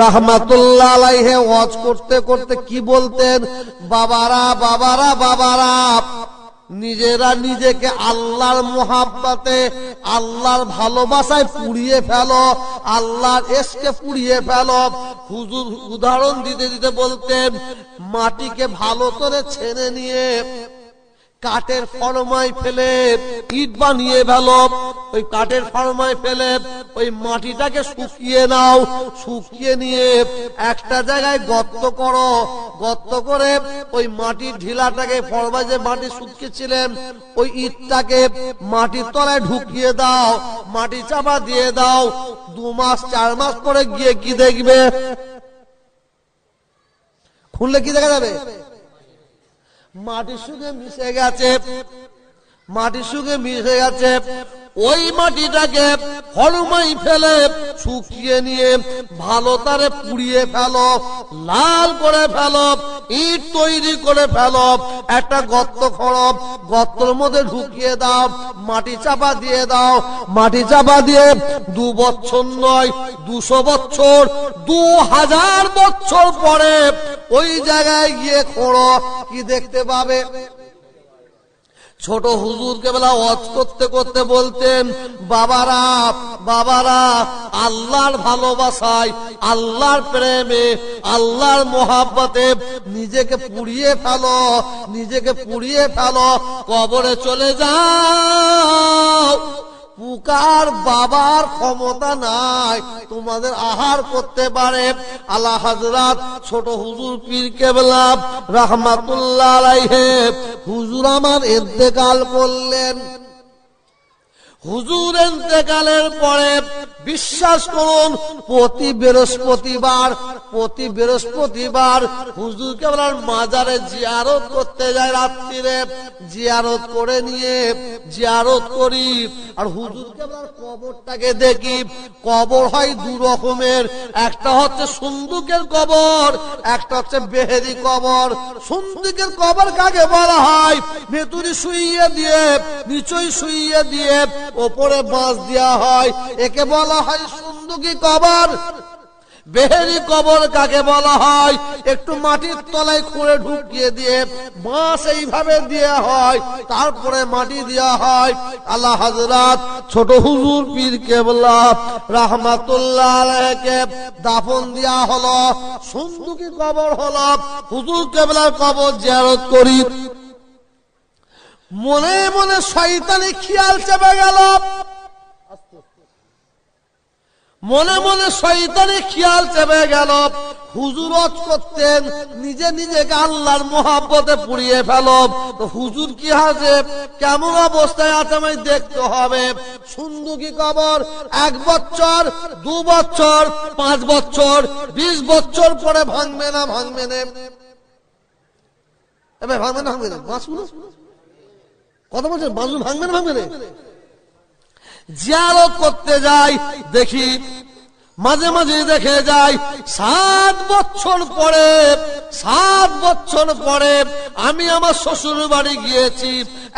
রাহমাতুল্লাহ আলাইহি ওয়াজ করতে করতে কি বলতেন? বাবারা বাবারা বাবারা, নিজেরা নিজেকে আল্লাহর মোহাব্বতে, আল্লাহর ভালোবাসায় পুড়িয়ে ফেলো, আল্লাহর ইশকে পুড়িয়ে ফেলো। হুজুর উদাহরণ দিতে দিতে বলতেন, মাটিকে ভালো করে ছেনে নিয়ে কাঠের ফরমায় ফেলে ইট বানিয়ে ফেলো, ওই কাঠের ফরমায় ফেলে ওই মাটিটাকে শুকিয়ে নাও, শুকিয়ে নিয়ে একটা জায়গায় গর্ত করো, গর্ত করে ওই মাটির ঢিলাটাকে, ফরমায় যে মাটি শুকিয়েছিলেন ওই ইটটাকে মাটির তলায় ঢুকিয়ে দাও, মাটি চাপা দিয়ে দাও। 2 মাস 4 মাস পরে গিয়ে কি দেখবে? খুললে কি দেখা যাবে? মাটির সঙ্গে মিশে গেছে, মাটির সঙ্গে মিশে গেছে। ওই মাটিটাকে ফরমাই ফেলে শুকিয়ে নিয়ে ভালো তারে পুড়িয়ে ফেলো, লাল করে ফেলো, ইট তৈরি করে ফেলো, একটা গর্ত করো, গর্তের মধ্যে ঢুকিয়ে দাও, মাটি চাপা দিয়ে দাও। মাটি চাপা দিয়ে 2 বছর নয় 200 বছর 2000 বছর পরে ওই জায়গায় গিয়ে খোঁড়ো, কি দেখতে পাবে? ছোট হুজুরকে বেলা ওয়াজ করতে করতে বলতেন, বাবারা বাবারা, আল্লাহর ভালোবাসায়, আল্লাহর প্রেমে, আল্লাহর মোহাব্বতে নিজেকে পুড়িয়ে ফেলো, নিজেকে পুড়িয়ে ফেলো, কবরে চলে যাও। পুকার বাবার ক্ষমতা নাই তোমাদের আহার করতে পারে। আলা হযরত ছোট হুজুর পীর কেবলা রাহমাতুল্লাহ আলাইহি হুজুর আমার ইন্তেকাল করলেন। হুজুর ইন্তেকালের পরে বিশ্বাস করুন প্রতি বৃহস্পতিবার হুজুর কেবলার মাজারে জিয়ারত করতে যায়। রাত্রিরে জিয়ারত করে নিয়ে জিয়ারত করি আর হুজুর কেবলার কবরটাকে দেখি। কবর হয় দু রকমের, একটা হচ্ছে সুন্দুকের কবর, একটা হচ্ছে বেহেরি কবর। সুন্দুকের কবর কাকে বলা হয়? ভেতরে শুইয়ে দিয়ে, নিচই শুইয়ে দিয়ে, ওপরে বাঁশ দেওয়া হয়, একে বলা হয় সুন্দুকি কবর। বেহেরি কবর কাকে বলা হয়? একটু মাটির তলায় খুঁড়ে ঢুকিয়ে দিয়ে বাঁশ এইভাবে দেওয়া হয়, তারপরে মাটি দেওয়া হয়। আলা হযরত ছোট হুজুর পীর কেবলা রাহমাতুল্লাহ আলাইহিকে দাফন দেওয়া হলো। সুন্দুকি কবর হলো। হুজুর কেবলার কবর জিয়ারত করি, মনে মনে শয়তানি খেয়াল চেপে গেল, মনে মনে শয়তানি খেয়াল চেপে গেল। হুজুর ওয়াজ করতেন, নিজে নিজেকে আল্লাহর মোহাব্বতে পুড়িয়ে ফেল। তো হুজুর কি আছে, কেমন অবস্থায় আছে আমায় দেখতে হবে। সুন্দুকি কবর 1 বছর, 2 বছর, 5 বছর, 20 বছর পরে ভাঙবে না, ভাঙবে না, এবার ভাঙবে না, ভাঙবে না, কত বছর বাজু ভাঙবে না, ভাঙবে না। জিয়ারত করতে যাই, দেখি মাঝে মাঝে দেখে যাই 7 বছর পরে আমি আমার শ্বশুর বাড়ি গিয়েছি।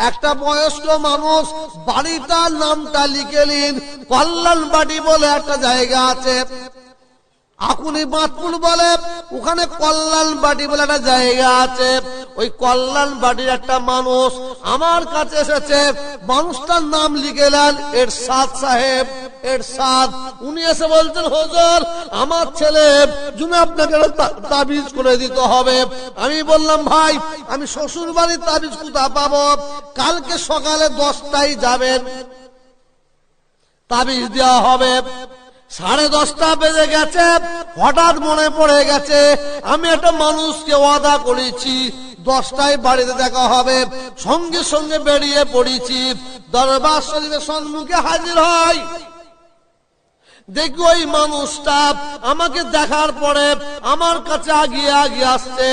একটা বয়স্ক মানুষ বাড়িটার নামটা লিখেলেন, কল্যাণ বাড়ি বলে একটা জায়গা আছে, আকুনি বাঁধপুর বলে, ওখানে কল্যাণ বাড়ি বলে একটা জায়গা আছে। ওই কল্যাণ বাড়ির একটা মানুষ আমার কাছে এসেছে। মানুষটার নাম লিখেলেন এরশাদ সাহেব, এরশাদ। উনি এসে বলছেন, হুজুর আমার ছেলে জন্য আপনাকে তাবিজ করে দিতে হবে। আমি বললাম, ভাই আমি শ্বশুর বাড়ির তাবিজ কোথায় পাবো? কালকে সকালে 10টায় যাবেন, তাবিজ দেওয়া হবে। 10:30 বেজে গেছে, হঠাৎ মনে পড়ে গেছে আমি একটা মানুষকে ওয়াদা করেছি 10টায় বাড়িতে দেখা হবে। সঙ্গে সঙ্গে বেরিয়ে পড়েছি। দরবার শরীফের সম্মুখে হাজির হয়। দেখি ওই মানুষটা আমাকে দেখার পরে আমার কাছে আগিয়ে আগিয়ে আসছে।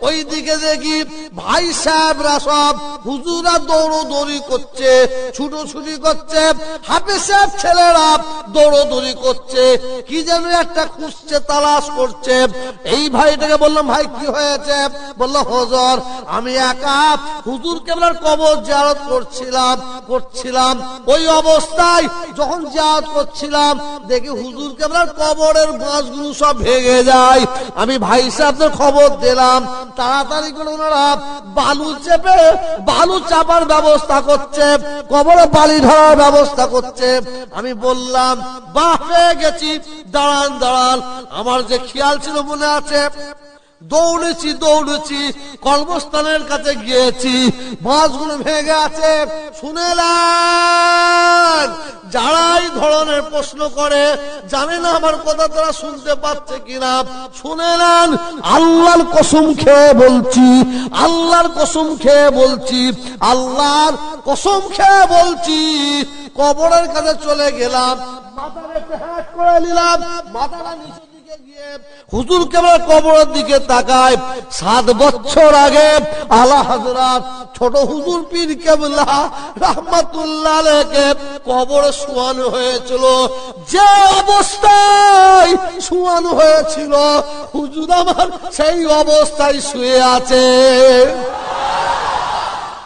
ওই দিকে দেখি ভাই সাহেবরা সব হুজুরা দৌড়দৌড়ি করছে, ছুটোছুটি করছে। হাফেজ সাহেব ছেলেরা দৌড়দৌড়ি করছে, কি যেন একটা খুঁজছে, তালাশ করছে। এই ভাইটাকে বললাম, ভাই কি হয়েছে? বলল, হুজুর আমি একা হুজুর কেবলার কবর জিয়ারত করছিলাম। ওই অবস্থায় যখন জিয়ারত করছিলাম দেখি হুজুর কেবলার কবরের বাঁশগুলো সব ভেঙে যায়। আমি ভাই সাহেবদের খবর দিলাম, তাড়াতাড়ি করে ওনারা বালু চাপার ব্যবস্থা করছে, কবরে বালি ধরার ব্যবস্থা করছে। আমি বললাম, বাহ পেয়ে গেছি, দাঁড়ান। আমার যে খেয়াল ছিল মনে আছে, দৌড়েছি, কর্মস্থানের কাছে গিয়েছি, বাঁশগুলো ভেঙে আছে। শুনেলেন, যারা এই ধরনের প্রশ্ন করে জানে না আমার কথা তারা শুনতে পাচ্ছে কিনা, শুনেলেন। আল্লাহর কসম খেয়ে বলছি, আল্লাহর কসম খেয়ে বলছি, কবরের কাছে চলে গেলাম, মাথাটা হ্যাট করে নিলাম, মাথাটা নিচে গিয়ে হুজুর কেবল কবরের দিকে তাকায়। 7 বছর আগে আলা হযরত ছোট হুজুর পীর কেবলা রাহমাতুল্লাহ আলাইহি কবরে শোয়ানো হয়েছিল। যে অবস্থায় শোয়ানো হয়েছিল হুজুর আমার সেই অবস্থায় শুয়ে আছে।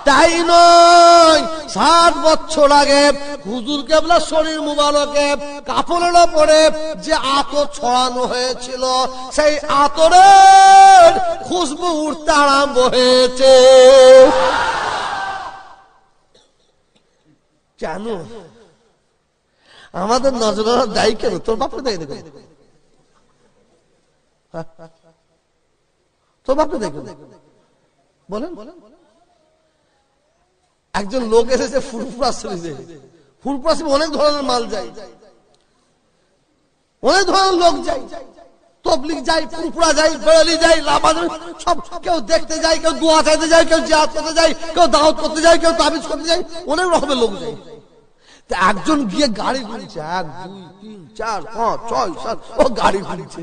তাই নয়, 7 বছর আগে হুজুর কেবলা শরীর মুবারকে কাপড়ের উপরে যে আতর ছড়ানো হয়েছিল, সেই আতরের খুশবু উঠতে আরম্ভ হয়েছে। কেন আমাদের নজরানা দায়ী কেন? তোর বাপকে দায়ী দেখো, তোর বাপকে দেখো বলেন। একজন লোক এসেছে ফুরফুরা শরীফে, ফুরফুরা শরীফে অনেক ধরনের মাল যায়, অনেক ধরনের লোক যায়, তবলিগ যায়, ফুরফুরা যায়, বেরালি যায়, লামাজ, সব কেউ দেখতে যায়, কেউ দোয়া চাইতে যায়, কেউ জিয়ারত করতে যায়, কেউ দাওয়াত করতে যায়, কেউ তাবিজ করতে যায়, অনেক রকমের লোক যায়। একজন গিয়ে গাড়ি ঘুরছে, 1 2 3 4 5 6 7, ও গাড়ি ঘুরছে।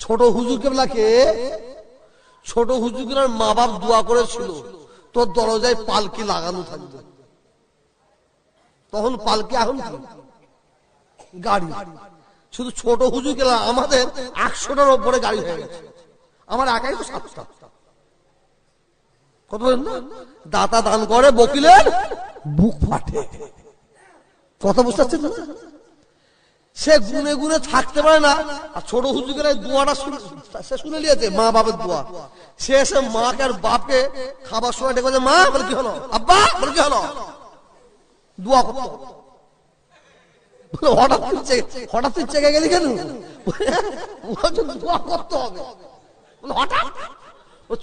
ছোট হুজুর কেবলাকে, ছোট হুজুরের মা বাপ দোয়া করেছিল তোর দরজায় পালকি লাগানো থাকবে। তখন পালকি, এখন গাড়ি। শুধু ছোট হুজুর গেলাম, আমাদের 100টার উপরে গাড়ি হয়ে গেছে। আমার একাই তো 7টা। কত বলেন না? দাতা দান করে, বকিলের বুক ফাটে। কথা বুঝতে পারছেন না? সে গুনে গুনে থাকতে পারে না। আর ছোট হুজুরের দোয়াটা সে শুনে নিয়েছে, মা বাপের দোয়া। সে এসে মাকে আর বাপকে খাবার সময় ডেকে বলে, মা বলে কি হলো, আব্বা বলে কি হলো, দোয়া করতে। হঠাৎ তুই চেকে গেলি কেন? দোয়া করতে হবে। হঠাৎ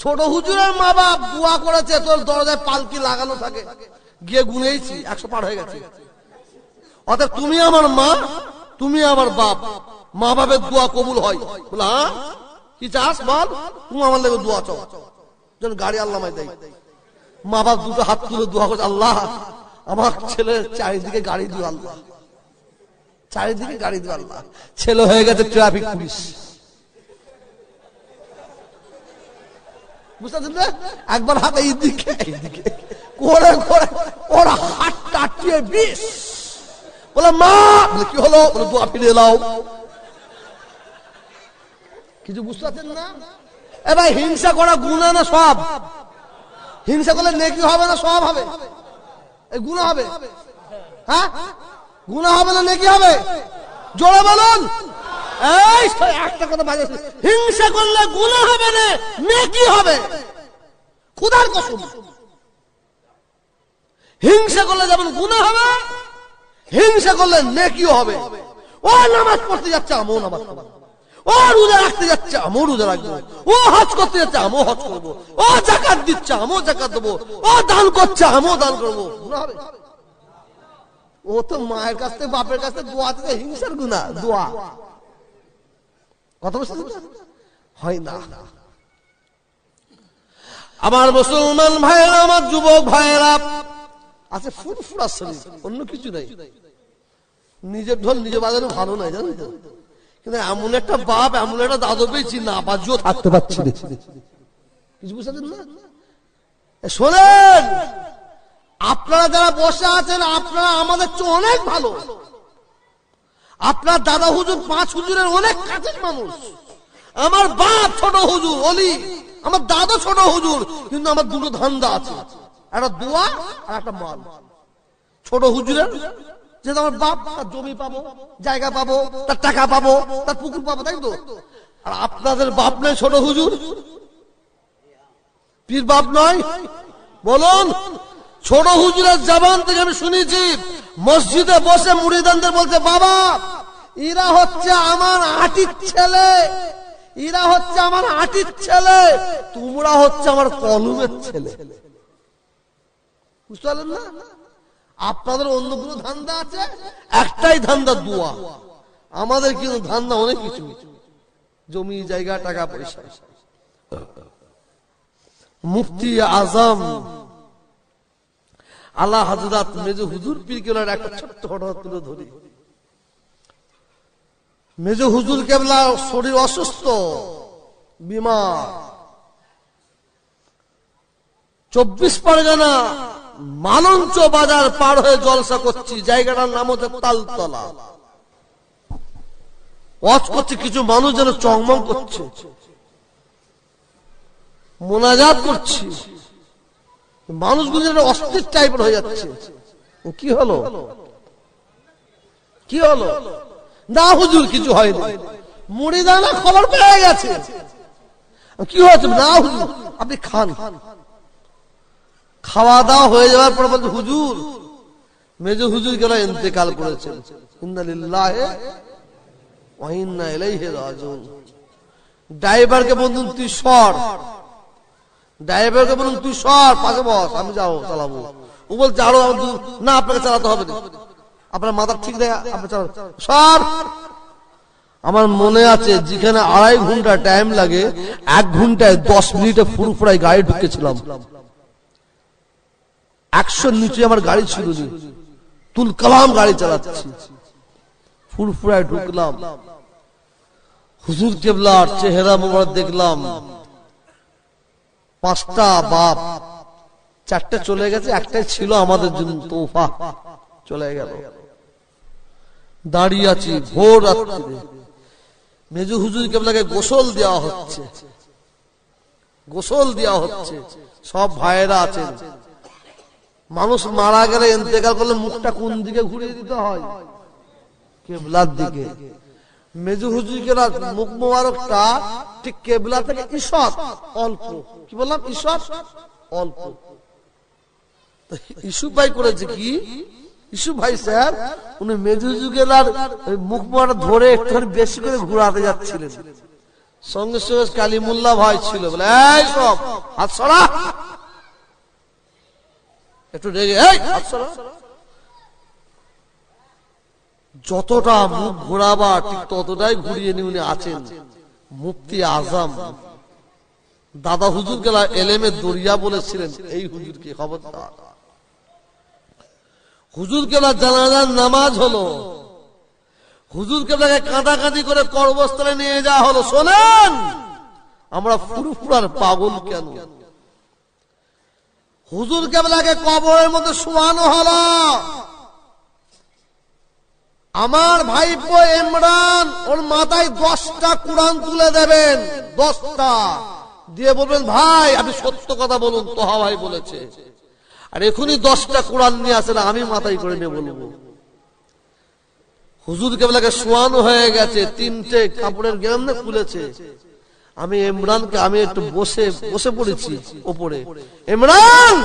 ছোট হুজুরের মা বাপ দোয়া করেছে তোর দরজায় পালকি লাগানো থাকে, গিয়ে গুনেইছি 100 পার হয়ে গেছে। অর্থাৎ তুমি আমার মা, তুমি আমার বাপ, মা বাপের দোয়া কবুল হয়। বলে হ্যাঁ, কি চাস বল, তুমি আমার লেগে দোয়া চাও যেন গাড়ি আল্লাহ মাই দেয়। মা বাপ দুটো হাত তুলে দোয়া করছে, আল্লাহ আমার ছেলের চারিদিকে গাড়ি দিও আল্লাহ, চারিদিকে গাড়ি দিও আল্লাহ। ছেলে হয়ে গেছে ট্রাফিক পুলিশ। বুঝতে পারছেন? একবার হাতে এইদিকে এইদিকে করে করে ওর হাত টাটিয়ে 20। বলে মা, বলে কি হলো, বলে দোয়া ফিরিয়ে দাও। কিছু বুঝতে পারছেন না? এবার হিংসা করা গুনাহ না সব? হিংসা করলে নেকি হবে না সব হবে? এই গুনাহ হবে। হ্যাঁ, গুনাহ হবে না নেকি হবে? জোরে বলুন। এই একটা কথা বাজে, হিংসা করলে গুনাহ হবে না নেকি হবে? খোদার কসম, হিংসা করলে যেমন গুনাহ হবে, হিংসা করলে নেকিও হবে। ও নামাজ পড়তে যাচ্ছে, আমিও নামাজ পড়বো। ও রোজা রাখতে যাচ্ছে, আমিও রোজা রাখবো। ও হজ করতে যাচ্ছে, আমিও হজ করবো। ও যাকাত দিচ্ছে, আমিও যাকাত দেবো। ও দান করছে, আমিও দান করবো। গুনাহ হবে? ও তো মায়ের কাছ থেকে বাপের কাছ থেকে দোয়া থেকে হিংসার গুনাহ, দোয়া। কথা বুঝতে হয় না। আমার মুসলমান ভাইয়েরা, আমার যুবক ভাইয়েরা, আছে ফুরফুরা শরীর, অন্য কিছু নাই। নিজের ঢোল নিজে বাজানো ভালো নয়, জানেন তো? কিন্তু এমন একটা বাপ, এমন একটা দাদু পেয়েছি না বাজিও থাকতে পারছি। কিছু বুঝতে না? শোনেন, আপনারা যারা বসে আছেন, আপনারা আমাদের চেয়ে অনেক ভালো। আপনার দাদা হুজুর 5 হুজুরের অনেক কাছের মানুষ। আমার বাপ ছোট হুজুর অলি, আমার দাদা ছোট হুজুর, কিন্তু আমার দুটো ধান্দা আছে, একটা দোয়া আর একটা মাল। ছোট হুজুরের যেহেতু আমার বাপ, তার জমি পাবো, জায়গা পাবো, তার টাকা পাবো, তার পুকুর পাবো, তাই তো? আর আপনাদের বাপ নয় ছোট হুজুর, পীর বাপ নয়। বলুন, ছোট হুজুরের জবান থেকে আমি শুনেছি, মসজিদে বসে মুরিদানদের বলতে, বাবা এরা হচ্ছে আমার আটির ছেলে, এরা হচ্ছে আমার আটির ছেলে, তোমরা হচ্ছে আমার কলমের ছেলে। বুঝতে পারলেন না? আপনাদের অন্য কোনো ধান্দা আছে? একটাই ধান্দা, দোয়া। আমাদের কিন্তু ধান্দা অনেক কিছু, জমি জায়গা টাকা পয়সা। মুফতি আজম আল্লাহ হযরত মেজো হুজুর পীর কেবলার একটা ছোট্ট ঘটনা তুলে ধরি। মেজো হুজুর কেবলা শরীর অসুস্থ, বিমার। 24 পরগনা মালঞ্চ বাজার পার হয়ে জলসা করছি, জায়গাটার নাম হচ্ছে তালতলা। ওয়াজ করছে, কিছু মানুষ যেন চংমং করছে, মোনাজাত করছি, মানুষগুলো যেন অস্থির টাইপের হয়ে যাচ্ছে। কি হলো, কি হলো? না হুজুর কিছু হয়নি, মুড়িদানা খবর পেয়ে গেছে। কি হয়েছে? না হুজুর আপনি খান। খাওয়া দাওয়া হয়ে যাওয়ার পর বলছে, হুজুর মেজো হুজুর কেবলা ইন্তেকাল করেছেন। ইন্না লিল্লাহি ওয়া ইন্না ইলাইহি রাজিউন। ড্রাইভারকে বলুন তুই সর, ড্রাইভারকে বলুন তুই সর, পাশে বস, আমি যাও চালাবো। ও বল যাও, না আপনাকে চালাতে হবে না, আপনার মাথা ঠিক নেই, আপনি চালান সর। আমার মনে আছে যেখানে 2.5 ঘন্টা টাইম লাগে, 1 ঘন্টায় 10 মিনিটে ফুরফুরায় গাড়ি ঢুকেছিলাম। 100 নিচে আমার গাড়ি ছিল না, তুল কালাম গাড়ি চালাচ্ছি, ফুরফুরায় ঢুকলাম। হুজুর কেবলার চেহারা মোবারক দেখলাম। 5টা বাপ, 4টে চলে গেছে, একটাই ছিল আমাদের জন্য তোফা, চলে গেল। দাঁড়িয়ে আছি ভোর রাত্রে, মেজু হুজুর কেবলাকে গোসল দেওয়া হচ্ছে, গোসল দেওয়া হচ্ছে। সব ভাইয়েরা আছেন। মানুষ মারা গেলে, ইন্তেকাল করলে মুখটা কোন দিকে ঘুরিয়ে দিতে হয়? কেবলার দিকে। মেজু হুজুর কেবলার মুখ মোবারকটা ঠিক কেবলা থেকে ঈষৎ অল্প, কি বললাম, ঈষৎ অল্প। ইসু ভাই করেছে কি, ইসু ভাই স্যার উনি মেজু হুজুর মুখ মোবারক ধরে একটু বেশি করে ঘুরাতে যাচ্ছিলেন। সঙ্গে সঙ্গে কালিমুল্লাহ ভাই ছিল, বলে এই সব হাত সরা, একটু রেগে এই হাত সরা। যতটা মুখ ঘোরাবা ঠিক ততটাই ঘুরিয়ে নিয়ে উনি আছেন। মুফতি আজম দাদা হুজুর গেলা এলেমের দরিয়া বলেছিলেন এই হুজুরকে, খবরদার। হুজুর কেবলা জানাজার নামাজ হলো, হুজুর কেবলাকে কাঁদাকাঁদি করে কর্মস্থলে নিয়ে যাওয়া হলো। শোনেন, আমরা ফুরফুরার পাগল কেন? হুজুর কেবলাকে কবরের মধ্যে শোয়ানো হলো। আমার ভাইপো ইমরান ওর মাথায় 10টা কোরআন তুলে দেবেন, 10টা দিয়ে বলবেন ভাই আপনি সত্য কথা বলুন, তোহা ভাই বলেছে। আর এখনই 10টা কোরআন নিয়ে আসেন, আমি মাথায় করে নিয়ে বলবো। হুজুর কেবলাকে শোয়ানো হয়ে গেছে, 3টে কাপড়ের গেরামনে খুলেছে। আমি ইমরানকে আমি একটু বসে পড়েছি ওপরে। ইমরান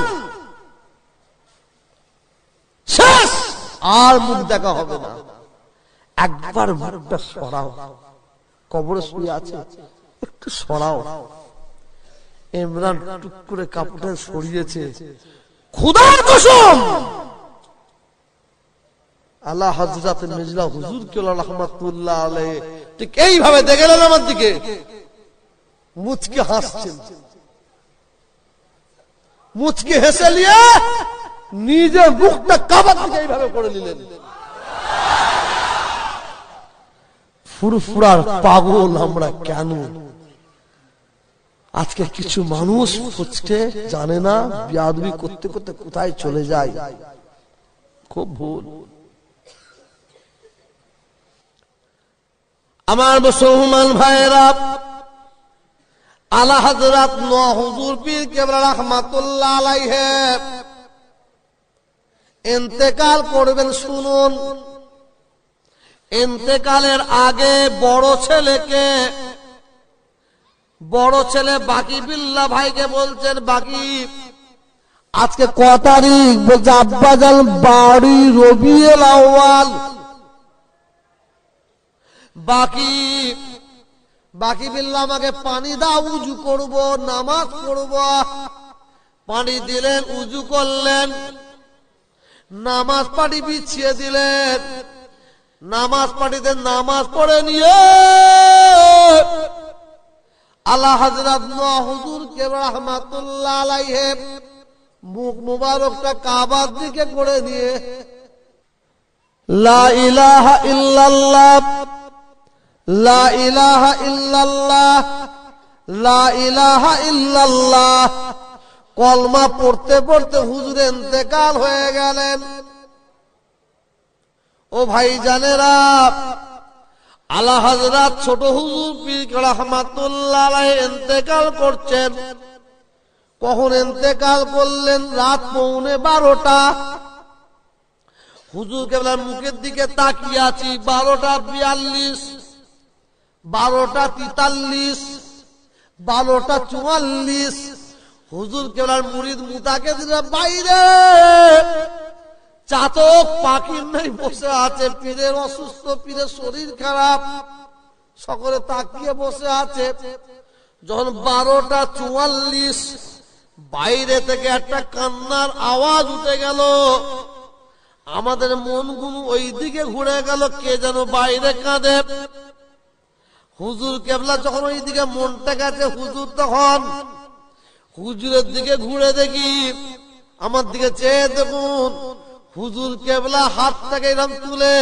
শেষ, আর মুখ দেখা হবে না, একবার মুখটা সরাও, কবরে শুয়ে আছে একটু সরাও। ইমরান টুক করে কাপড়টা সরিয়েছে। খোদার কসম, আল্লাহ হযরত মির্জা হুজুর কেবলা রাহমাতুল্লাহ আলাইহি ঠিক এইভাবে দেখলেন আমার দিকে, মুচকে হাসছেন। মুচকে হেসে নিয়ে নিজের মুখটা কাবার দিকে এইভাবে করে নিলেন। ফুরফুরার পাগল আমরা কেন? আজকে কিছু মানুষ ফুচকে জানে না, বিয়াদবি করতে করতে কোথায় চলে যায়, খুব ভুল। আমার মুসলমান ভাইয়েরা, আলা হযরত নূহ হুজুর পীর কেবলা রাহমাতুল্লাহ আলাইহি ইন্তেকাল করবেন। শুনুন, ইন্তেকালের আগে বড় ছেলে বাকি বিল্লাহ ভাইকে বলছেন, বাকি আজকে ক তারিখ? বলছে আব্বাজান 12 রবিউল আউয়াল। বাকি বিল্লাহ আমাকে পানি দাও, উজু করব, নামাজ পড়ব। পানি দিলেন, উজু করলেন, নামাজ পানি বিছিয়ে দিলেন। নামাজ পানিতে নামাজ পড়ে নিয়ে আলা হযরত নূহ হুজুর কেবলা রাহমাতুল্লাহ আলাইহি মুখ মুবারকটা কাবার দিকে করে নিয়ে লা ইলাহা ইল্লাল্লাহ, লা ইলাহা ইল্লাল্লাহ, লা ইলাহা ইল্লাল্লাহ কলমা পড়তে পড়তে হুজুর ইন্তেকাল হয়ে গেলেন। ও ভাই জানেরা, আলা হযরত ছোট হুজুর পীর রাহমাতুল্লাহ আলাইহি ইন্তেকাল করছেন। কখন ইন্তেকাল করলেন? রাত 12:15। হুজুর কেবলার মুখের দিকে তাকিয়ে আছি। 12:42, 12:43, 12:44। হুজুর কেবলার মুরিদ মুতাকে দিলে বাইরে চাতক পাখির নেই বসে আছে, পীরের অসুস্থ, পীরের শরীর খারাপ, সকলে তাকিয়ে বসে আছে। যখন 12:44 বাইরে থেকে একটা কান্নার আওয়াজ উঠে গেল, আমাদের মনগুলো ওই দিকে ঘুরে গেল, কে যেন বাইরে কাঁদে। হুজুর কেবলা যখন ওই দিকে মনটা গেছে, হুজুর তখন হুজুরের দিকে ঘুরে দেখি, আমার দিকে চেয়ে দেখুন, হুজুর কেবলা হাতটাকে এরকম তুলে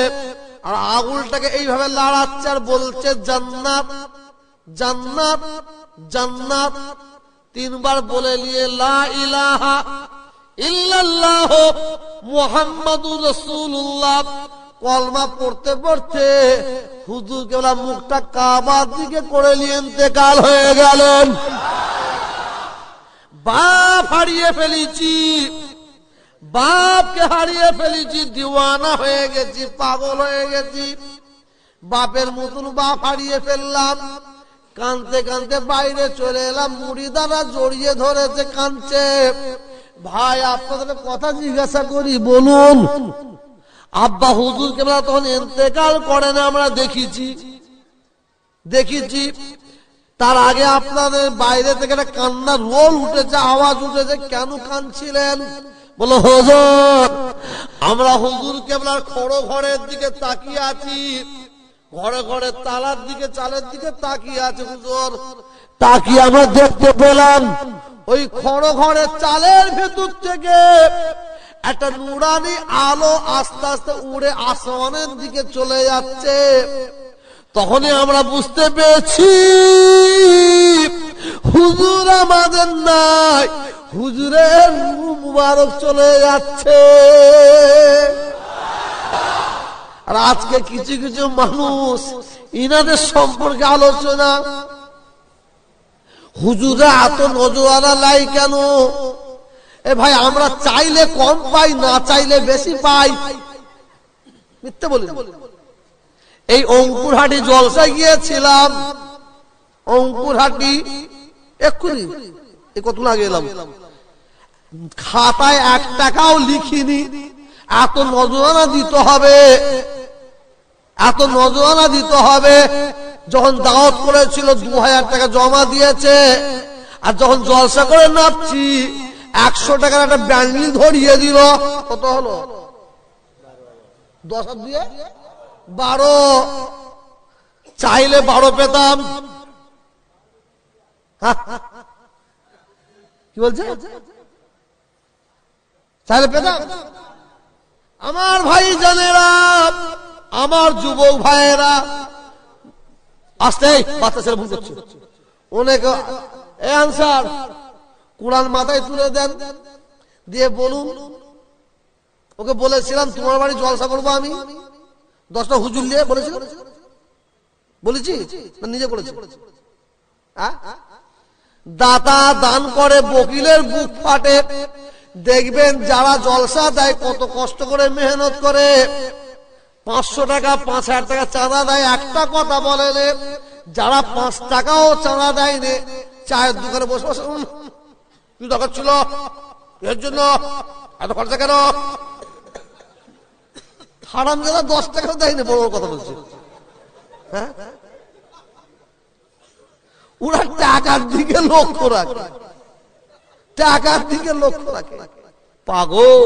আর আঙুলটাকে এইভাবে লাড়াচ্ছে আর বলছে জান্নাত জান্নাত জান্নাত। 3 বার বলে নিয়ে লা ইলাহা ইল্লাল্লাহ মুহাম্মাদুর রাসূলুল্লাহ কলমা পড়তে পড়তে হুজুর কেবলা মুখটা কাবার দিকে করে নিয়ে ইন্তেকাল হয়ে গেলেন। বাপ হারিয়ে ফেলেছি, বাপকে হারিয়ে ফেলেছি, দিওয়ানা হয়ে গেছি, পাগল হয়ে গেছি। বাপের মতন বাপ হারিয়ে ফেললাম। কাঁদতে কাঁদতে বাইরে চলে এলাম, মুড়িদারা জড়িয়ে ধরেছে, কাঁদছে। ভাই আপনাদের কথা জিজ্ঞাসা করি, বলুন আব্বা হুজুর কেবলা তখন ইন্তেকাল করেন আমরা দেখেছি। তার আগে আপনাদের বাইরে থেকে একটা কান্নার রোল উঠেছে, আওয়াজ উঠেছে, কেন কাঁদছিলেন? বলো হুজুর আমরা হুজুর কেবলার খড়ো ঘরের দিকে তাকিয়ে আছি, ঘরে ঘরে তালার দিকে, চালের দিকে তাকিয়ে আছে। হুজুর তাকিয়ে আমরা দেখতে পেলাম ওই খড়ো ঘরের চালের ভেতর থেকে একটা নুরানি আলো আস্তে আস্তে উড়ে আসমানের দিকে চলে যাচ্ছে। তখনই আমরা বুঝতে পেরেছি হুজুর আমাদের নাই, হুজুরের রূহ মুবারক চলে যাচ্ছে। আর আজকে কিছু কিছু মানুষ ইনাদের সম্পর্কে আলোচনা, হুজুরে এত নজরানা লাই কেন? এ ভাই আমরা চাইলে কম পাই, না চাইলে বেশি পাই। মিথ্যে বলি। এই অঙ্কুরহাটি জলসায় গিয়েছিলাম, অঙ্কুরহাটি এক্ষুনি কতক্ষণ আগে এলাম, খাতায় 1 টাকাও লিখিনি। এত নজরানা দিতে হবে, এত নজরানা দিতে হবে। যখন দাওয়াত করেছিল 2000 টাকা জমা দিয়েছে, আর যখন জলসা করে নামছি 100 টাকার একটা ব্যান্ডেল ধরিয়ে দিল। কত হলো? 10 আর 2 12। চাইলে 12 পেতাম। কি বলছে? চাইলে পেতাম। আমার ভাই জানেরা, আমার যুবক ভাইয়েরা, আসতে বাচ্চা ছেলে ভুল করছে অনেক। আনসার কোরআন মাথায় তুলে দেন, দিয়ে বলুন। ওকে বলেছিলাম তোমার বাড়ি জলসা করবো আমি, 10টা হুজুর নিয়ে বলেছিলাম, বলেছি না নিজে বলেছি? দাতা দান করে বকিলের বুক ফাটে। দেখবেন যারা জলসা দেয় কত কষ্ট করে মেহনত করে, 500 টাকা 5000 টাকা চাঁদা দেয়, একটা কথা বলে যারা 5 টাকাও চাঁদা দেয়নি, চায়ের দোকানে বসে বসে কি দরকার ছিল, এর জন্য এত খরচা কেন? হারাম যারা 10 টাকা দেয়নি, বড় কথা বলছে। হ্যাঁ, ওরা টাকার দিকে লক্ষ্য রাখে, টাকার দিকে লক্ষ্য রাখে। পাগল।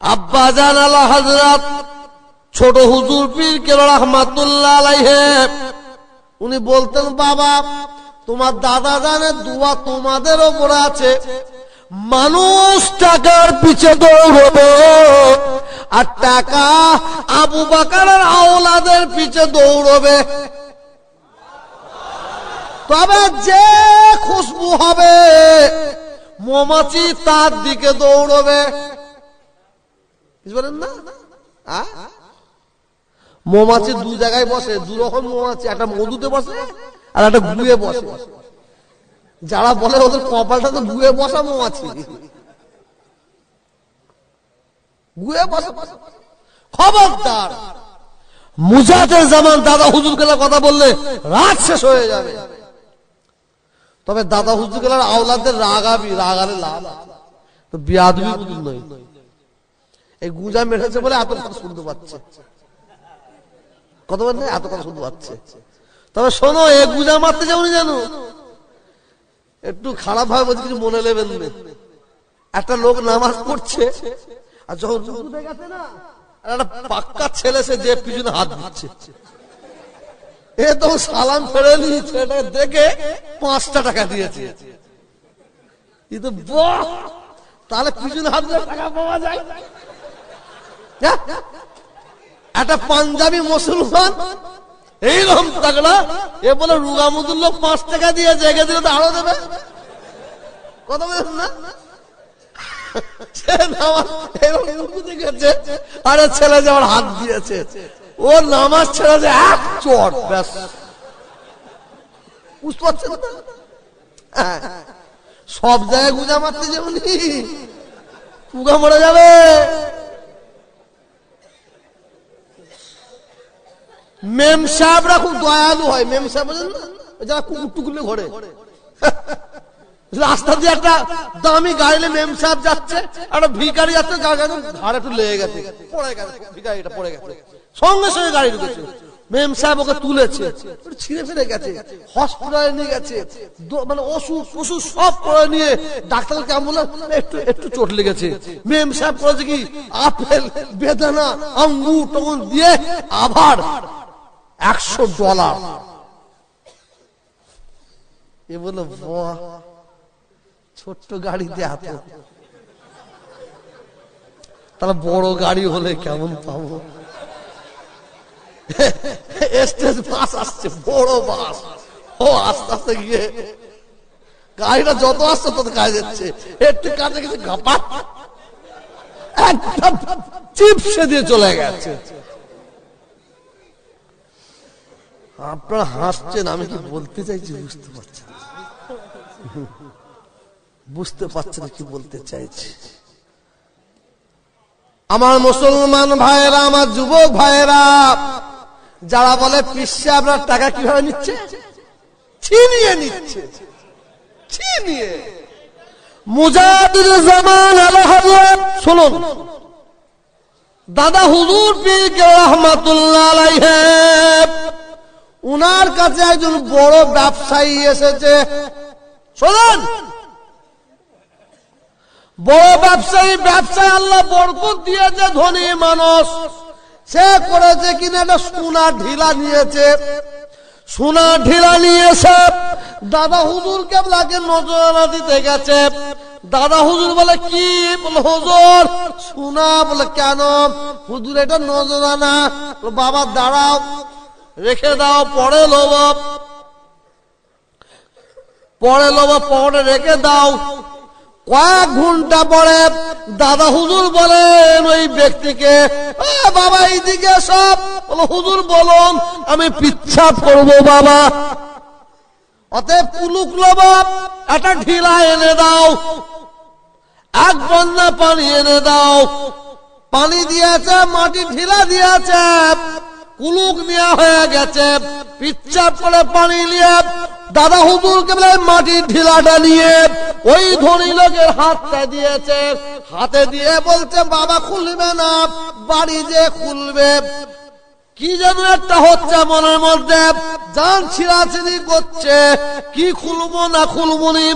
আব্বা জান আলা হযরত ছোট হুজুর পীর কেবলা রহমাতুল্লাহ আলাইহি, উনি বলতেন বাবা তোমার দাদা জানের দোয়া তোমাদের ওপর আছে। মানুষ টাকার পিছে দৌড়বে, আর টাকা আবু বকরের আওলাদের পিছে দৌড়বে। তবে যে খুশবু হবে মৌমাছি তার দিকে দৌড়বে। বুঝলেন না? মৌমাছি 2 জায়গায় বসে, 2 রকম মৌমাছি, একটা মধুতে বসে আর একটা গুয়ে বসে। যারা বলে ওদের কপালটা তো গুয়ে বসা মৌমাছি, গুয়ে বসা। খবরদার, মুজাহিদের জামান দাদা হুজুর কেলার কথা বললে রাত শেষ হয়ে যাবে। তবে দাদা হুজুর কেলার আওলাদের রাগাবি, রাগালে লাভ। তো বিয়াদবি বুঝুন নয়, এই গুঁজা মেরেছে বলে এত কথা শুনতে পাচ্ছে, কত বলছে এত কথা শুনতে পাচ্ছে। তবে শোনো, এ গুঁজা মারতে যাবনি জানো, একটু খারাপ ভাবে বলছে, কিছু মনে নেবেন না। একটা লোক নামাজ পড়ছে, আর যখন রুকুতে গেছে না, একটা পাক্কা ছেলে সে যে পিছনে হাত দিচ্ছে, এ তো সালাম ফেরে নিয়েছে, দেখে 5 টাকা দিয়েছে। কিন্তু বাহ, তাহলে পিছনে হাত দিয়ে টাকা পাওয়া যায়। একটা পাঞ্জাবি মুসলমান এইরকম তাগড়া, এ বলে রুগামুদুর লোক 5 টাকা দিয়ে জায়গা দিলে তো আরো দেবে, কথা বলেন না? আরে ছেলে যে আমার হাত দিয়েছে, ও নামাজ ছেড়ে যে এক চট, ব্যাস। বুঝতে পারছেন না? সব জায়গায় গুঁজা মারতে যাবনি, পুগা মরে যাবে। মেম সাহেবরা খুব দয়ালু হয়, মেম সাহেব বোঝেন না, যারা কুকুর টুকুলে ঘরে, রাস্তা দিয়ে একটা দামি গাড়ি মেম সাহেব যাচ্ছে, একটা ভিখারি যাচ্ছে, ঘাড়ে একটু লেগে গেছে, পড়ে গেছে, ভিখারিটা পড়ে গেছে, সঙ্গে সঙ্গে গাড়ি ঢুকেছে, মেম সাহেব ওকে তুলেছে, ছিঁড়ে ফেলে গেছে, হসপিটালে নিয়ে গেছে, মানে ওষুধ সব করে নিয়ে ডাক্তার কেমন একটু একটু চোট লেগেছে। মেম সাহেব করেছে কি, আপেল বেদানা আঙ্গুর টঙ্গুর দিয়ে আবার $100। এ বললো বাহ, ছোট্ট গাড়িতে এত, তাহলে বড় গাড়ি হলে কেমন পাবো? স্টেজ বাস আসছে, বড় বাস, ও আস্তে আস্তে গিয়ে গাড়িটা যত আসছে তত কাজ যাচ্ছে, একটু কাছে গেছে, ঘাপাত একটা চিপসে দিয়ে চলে গেছে। আপনারা হাসছেন, আমি কি বলতে চাইছি বুঝতে পারছেন? বুঝতে পারছেন কি বলতে চাইছি? আমার মুসলমান ভাইয়েরা, আমার যুবক ভাইয়েরা, যারা বলে পিসে আপনার টাকা কিভাবে নিচ্ছে, ছিনিয়ে নিচ্ছে, ছিনিয়ে। মুজাহিদুল জামান আল্লাহ হযরত, শুনুন, দাদা হুজুর পীর রহমাতুল্লাহ আলাইহি, উনার কাছে একজন বড় ব্যবসায়ী এসেছে। শোনেন, বড় ব্যবসায়ী, ব্যবসায় আল্লাহ বরকত দিয়েছে, ধনী মানুষ, সে করেছে কিনা একটা সোনা ঢিলা নিয়েছে, সোনা ঢিলা নিয়েছে, দাদা হুজুর কেবলাকে নজরানা দিতে গেছে। দাদা হুজুর বলে কি? বলে হুজুর সোনা। বলে কেন? হুজুর এটা নজরানা। বাবা দাঁড়াও, রেখে দাও, পরে লোব, পরে লোব, পরে রেখে দাও। কয়েক ঘন্টা পরে দাদা হুজুর বলেন ওই ব্যক্তিকে, বাবা এইদিকে সব। বলো হুজুর বলুন। আমি পিচ্ছাপ করবো বাবা, অতএব কুলুক লোব, একটা ঢিলা এনে দাও, 1 বন্যা পানি এনে দাও। পানি দিয়েছে, মাটি ঢিলা দিয়েছে, কুলুক নেওয়া হয়ে গেছে। পিচ্ছাপ করে পানি নিয়ে দাদা হুজুরকে বলে মাটির ঢিলাটা নিয়ে ওই ধনী লোকের হাতটা দিয়েছে। হাতে দিয়ে বলছে বাবা খুলবে না, বাড়ি যে খুলবে। কি যেন একটা হচ্ছে মনের মধ্যে, জান ছিঁড়াছিড়ি করছে, কি খুলবো না খুলবো নি।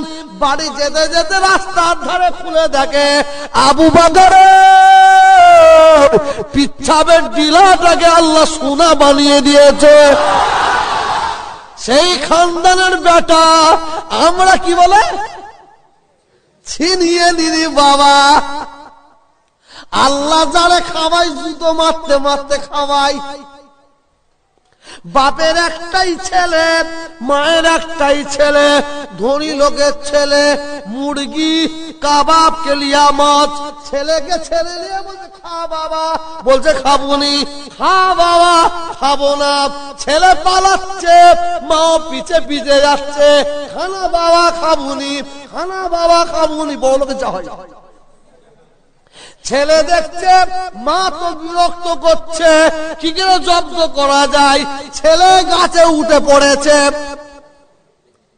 বাড়ি যেতে যেতে রাস্তার ধারে খুলে দেখে আবু বকরের পিচ্ছাপের ঢিলাটাকে আল্লাহ সোনা বানিয়ে দিয়েছে। সেই খানদানের বেটা, আমরা কি বলে ছিনিয়ে নিনি বাবা। আল্লাহ যারে খাওয়াই, জুতো মারতে মারতে খাওয়াই। বাপের একটাই ছেলে, মায়ের একটাই ছেলে, ধনী লোকের ছেলে, মুরগি কাবাব কেলিয়া মাছ। ছেলেকে ছেলে নিয়ে বলছে খা বাবা, বলছে খাবনি। খা বাবা, খাবো না। ছেলে পালাচ্ছে, মাও পিছে পিছে যাচ্ছে। খানা বাবা খাবনি, খানা বাবা খাবনি। বড় লোকে যা হয়, ছেলে দেখছে মা তো বিরক্ত করছে, কি করে জব্দ করা যায়। ছেলে গাছে উঠে পড়েছে।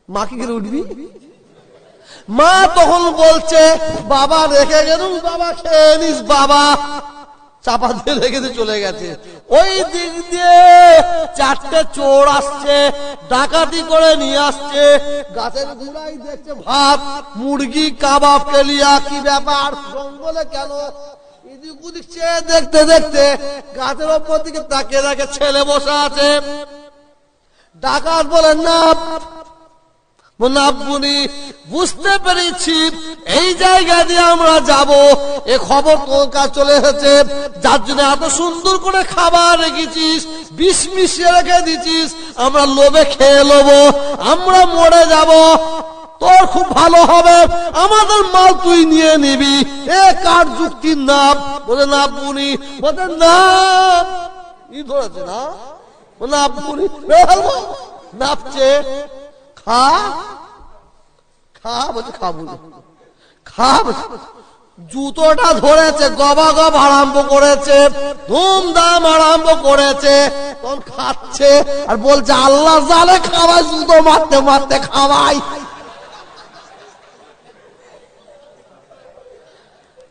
মা কি করে উঠবি? মা তখন বলছে বাবা রেখে গেলুম, বাবা খেয়ে নিস, বাবা চাপা দিয়ে রেখে দিয়ে চলে গেছে। ওই দিক দিয়ে 4টে চোর আসছে, ডাকাতি করে নিয়ে আসছে। গাছের গুড়াই দেখছে ভাত, মুরগি, কাবাব, কেলিয়া। কি ব্যাপার, জঙ্গলে কেন? এদিক ওদিক চেয়ে দেখতে দেখতে গাছের ওপর দিকে তাকিয়ে দেখে ছেলে বসে আছে। ডাকাত বলেন না আপনি, বুঝতে পেরেছি এই জায়গা দিয়ে আমরা যাব, এ খবর তোর কাছে চলে এসেছে, যার জন্য এত সুন্দর করে খাবার রেখেছিস, বিষ মিশিয়ে রেখে দিচ্ছিস, আমরা লোভে খেয়ে নেবো, আমরা মরে যাব, তোর খুব ভালো হবে, আমাদের মাল তুই নিয়ে নিবি। এ কার যুক্তির নাম? বলে না আপনি, বলে না ই ধরেছে না, বলে আপনি নাপছে, খা খা বলছে, খাবো খা। জুতোটা ধরেছে, গবা গব আরম্ভ করেছে, ধুমধাম আরম্ভ করেছে, তখন খাচ্ছে আর বলছে আল্লাহ জানে খাওয়াই, জুতো মারতে মারতে খাওয়াই।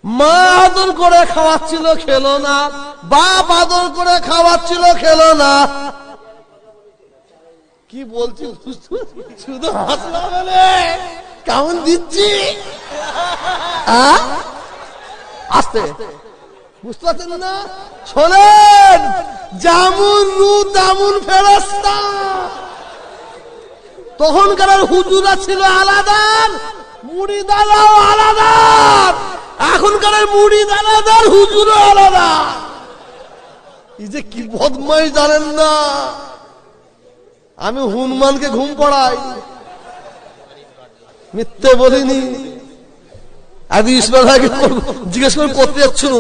মা আদর করে খাওয়াচ্ছিল, খেলো না। বাপ আদর করে খাওয়াচ্ছিল, খেলো না। কি বলছি শুধু হাসলা বলে কেমন দিচ্ছি, আসতে বুঝতে পারছেন না? শোনেন, যেমন রু তেমন ফেরেশতা। তখনকার হুজুরা ছিল আলাদা, মুড়িদারাও আলাদা। এখনকার মুড়িদারাদার হুজুরও আলাদা। এই যে কি বদমাই জানেন না? আমি হনুমানকে ঘুম পড়াই, মিথ্যে বলিনি। আদি ইসমাইল ভাইকে জিজ্ঞেস করে করতে যাচ্ছিল,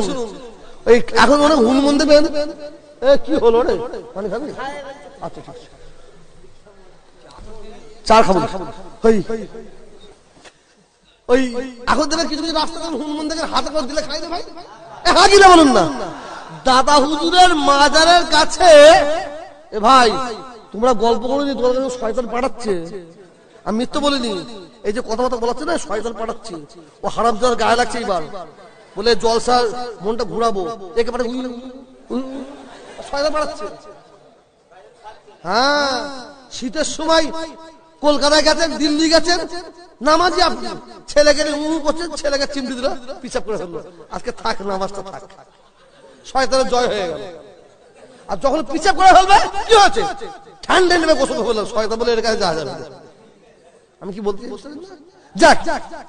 ওই এখন অনেক হনুমান দেবেন। কি হলো রে, মানে খাবি? আচ্ছা ঠিক আছে, চার খাবো। ওই এখন দেখেন কিছু কিছু রাস্তা হনুমান দেখেন হাতে করে দিলে খাই না ভাই, হাগিলে বলুন না। দাদা হুজুরের মাজারের কাছে, এ ভাই তোমরা গল্প করোনি তোমার কাছে শয়তান পাঠাচ্ছে, আমি মিথ্যে বলিনি। এই যে কথাবার্তা বলাচ্ছে না, শয়তান পাঠাচ্ছে, ও হারামজাদার গায়ে লাগছে। এবার বলে জলসা মনটা ঘুরাবো, একেবারে শয়তান পাঠাচ্ছে। হ্যাঁ, শীতের সময় কলকাতায় গেছেন, দিল্লি গেছেন, নামাজি আপনি, ছেলেকে করছেন, ছেলেকে চিমটি দিল, পিছাপ করে ফেললো। আজকে থাক, নামাজটা থাক, শয়তানের জয় হয়ে গেল। আর যখন পিছাপ করে ফেলবে কি হয়েছে, ঠান্ডা নেবে গোসল করলো, শয়তান বলে এর কাছে যাওয়া যাবে। আমি কি বলতে যাক,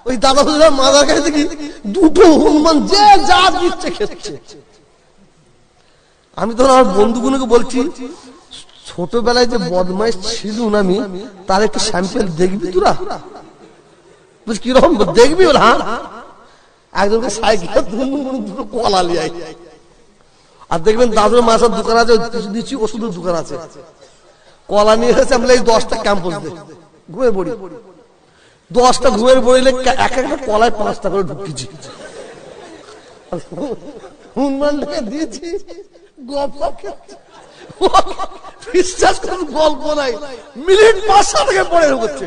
ওই দাদা হুজুরের মাদার কাছে দেখি দুটো হনুমান যে যা দিচ্ছে খেচ্ছে। আমি তখন আমার বন্ধুগুলোকে বলছি, ছোটবেলায় যে বদমাইশ ছিল আমি, তার একটা স্যাম্পল দেখবি তোরা? বুঝ কিরকম দেখবি? বল হ্যাঁ। একজনকে সাইকেল দুটো কলা লিয়ে, আর দেখবেন দাদুর মাছের দোকান আছে, দিচ্ছি ওষুধের দোকান আছে, কলা নিয়ে এসেছে। আমরা এই 10টা ক্যাম্পাস দেখ ঘুমের বড়ি, 10টা ঘুমের বড়িলে এক একটা কলায় 5টা করে ঢুকিয়েছি। হনুমানটাকে দিয়েছি, বিশ্বাস করুন গল্প নাই, মিনিট 5 থেকে পরে হচ্ছে।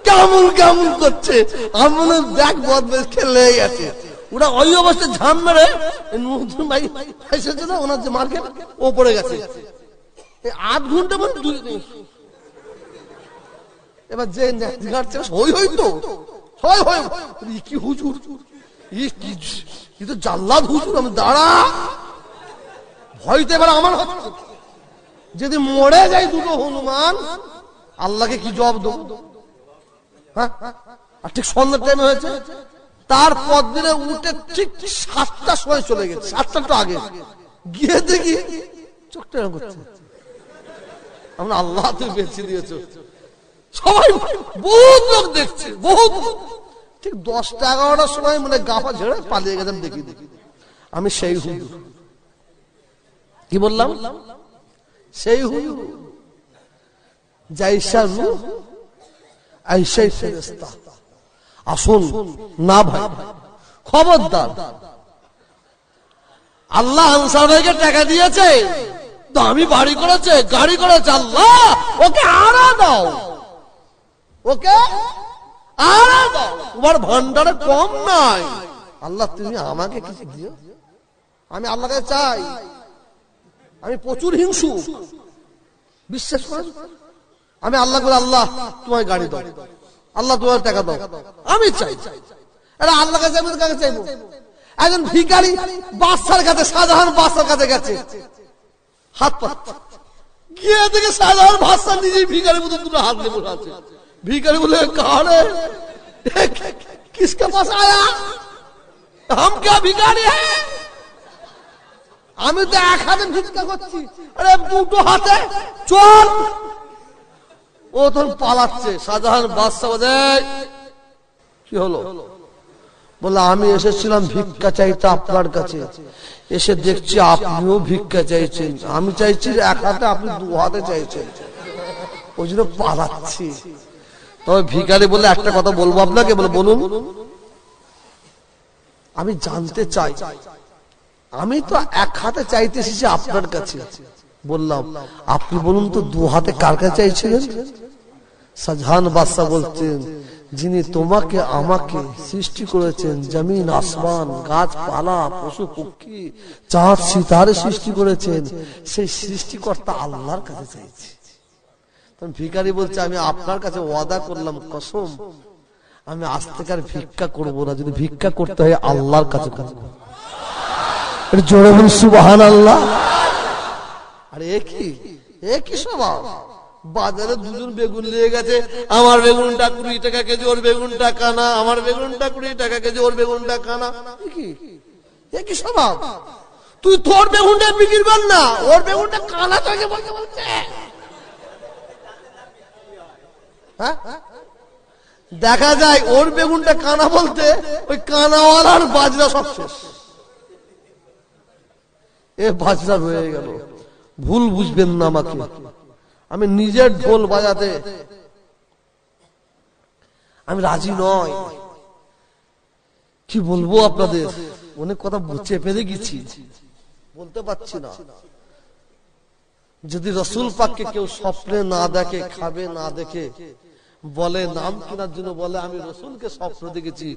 কেমন কেমন করছে, আমি মনে দেখ বদমাইশ খেলে গেছে। ওরা ওই অবস্থায় ঝাম মেরে নতুন ভাই এসেছে না, ওনার যে মার্কেট ও পড়ে গেছে 8 ঘন্টা মানে 2 দিন। এবার যে হই হই তো হয় হয়, কি হুজুর, ই তো জাল্লাদ হুজুর। আমি দাঁড়া, ভয়তে এবার আমার হচ্ছে, যদি মরে যায় দুটো হনুমান, আল্লাহকে কি জবাব দেবো? হ্যাঁ, আর ঠিক সন্ধ্যার টাইম হয়েছে, তারপর দিনে উঠে ঠিক 7টার সময় চলে গেছে, 7টা তো আগে গিয়ে দেখি চোখটা করছে। আমরা আল্লাহ তুই বেঁচে দিয়েছ, সবাই বহুত লোক দেখছে, বহুত। ঠিক 10টা 11টার সময় মানে গাফা ঝেড়ে পালিয়ে গেছেন। দেখি দেখি আমি সেই হুজুর, কি বললাম, সেই হুজুর জাইসা নূহ আইসাই ফেরেশতা। আসুন না ভাই, খবরদার। আল্লাহ আনসার ভাইকে টাকা দিয়েছে, দামি বাড়ি করেছে, গাড়ি করেছে, আল্লাহ ওকে আরো দাও, ওকে আরো দাও, তোমার ভান্ডারে কম নাই। আল্লাহ তুমি আমাকে কিছু দিও, আমি আল্লাহকে চাই, আমি প্রচুর হিংসু, বিশ্বাস করেন। আমি আল্লাহ করে, আল্লাহ তোমার গাড়ি দাও, আল্লাহ তোমার টাকা দাও, আমি চাই। আরে আল্লাহ কাছে আমি কাকে চাইবো? একজন ভিখারি বাদশার কাছে, শাহজাহান বাদশার কাছে গেছে, হাত পাত গিয়ে দেখে শাহজাহান বাদশা নিজেই ভিখারির মতো দুটো হাত নিয়ে বসে আছে। ভিখারি বলে, কারে কিসকে পাস আয়া, हम क्या भिखारी है? আমি তো এক হাতে ভিক্ষা করছি, আরে দুটো হাতে চল। ও তখন পালাচ্ছে। শাহজাহান বাদশা বলে, কি হলো? বলে, আমি এসেছিলাম ভিক্ষা চাইতে আপনার কাছে, এসে দেখছি আপনিও ভিক্ষা চাইছেন, আমি চাইছি এক হাতে, আপনি দু হাতে চাইছেন, ওই জন্য পালাচ্ছি। তবে ভিখারি বলে, একটা কথা বলবো আপনাকে। বলে, বলুন। আমি জানতে চাই, আমি তো এক হাতে চাইতে এসেছি আপনার কাছে। বললাম, আপনি বলুন তো দু হাতে কার কাছে চাইছিলেন? শাহজাহান বাদশা বলতেন, যিনি তোমাকে আমাকে সৃষ্টি করেছেন, জমিন আসমান গাছপালা পশু পক্ষী চাঁদ সিতারে সৃষ্টি করেছেন, সেই সৃষ্টিকর্তা আল্লাহর কাছে চাইছি। তখন ভিখারি বলছে, আমি আপনার কাছে ওয়াদা করলাম, কসম, আমি আজ থেকে আর ভিক্ষা করবো না, যদি ভিক্ষা করতে হয় আল্লাহর কাছে করবো। জোরে বল সুবহানাল্লাহ। আরে একই স্বভাব। বাজারে দুজন বেগুন নিয়ে গেছে, আমার বেগুনটা 20 টাকা কেজি, ওর বেগুনটা কানা, আমার বেগুনটা 20 টাকা কেজি, ওর বেগুনটা কানা। একই স্বভাব। তুই তোর বেগুনটা বিক্রি কর না, ওর বেগুনটা কানা তোকে বলছে। হ্যাঁ, দেখা যায় ওর বেগুনটা কানা বলতে ওই কানাওয়ালার বাজরা সব শেষ, এ বাজরা রয়ে গেল। ভুল বুঝবেন না আমাকে, আমি নিজের ঢোল বাজাতে আমি রাজি নয়। কি বলবো আপনাদের, অনেক কথা চেপে রেখেছি, বলতে পারছি না। যদি রসুল পাককে কেউ স্বপ্নে না দেখে, খাবে না দেখে, বলে নাম কেনার জন্য বলে আমি রসুলকে স্বপ্ন দেখেছি,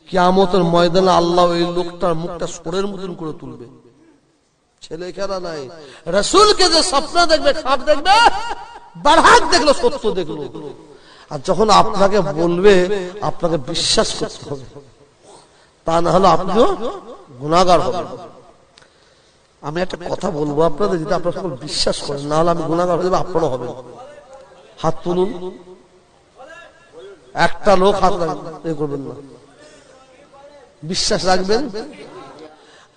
কিয়ামতের ময়দানে আল্লাহ ওই লোকটার মুখটা সোরের মতন করে তুলবে। ছেলে খেলা নাই। রসুলকে যে স্বপ্ন দেখবে, খাপ দেখবে, বারহাত দেখলো, সত্য দেখলো, আর যখন আপনাকে বলবে আপনাকে বিশ্বাস করতে হবে, তা না হলে আপনিও গুনাহগার হবেন। আমি একটা কথা বলবো আপনাদের, যদি আপনারা সকল বিশ্বাস করেন, না হলে আমি গুনাহগার হয়ে যাবো, আপনারা হবেন। হাত তুলুন। একটা লোক হাত করবেন না, বিশ্বাস রাখবেন।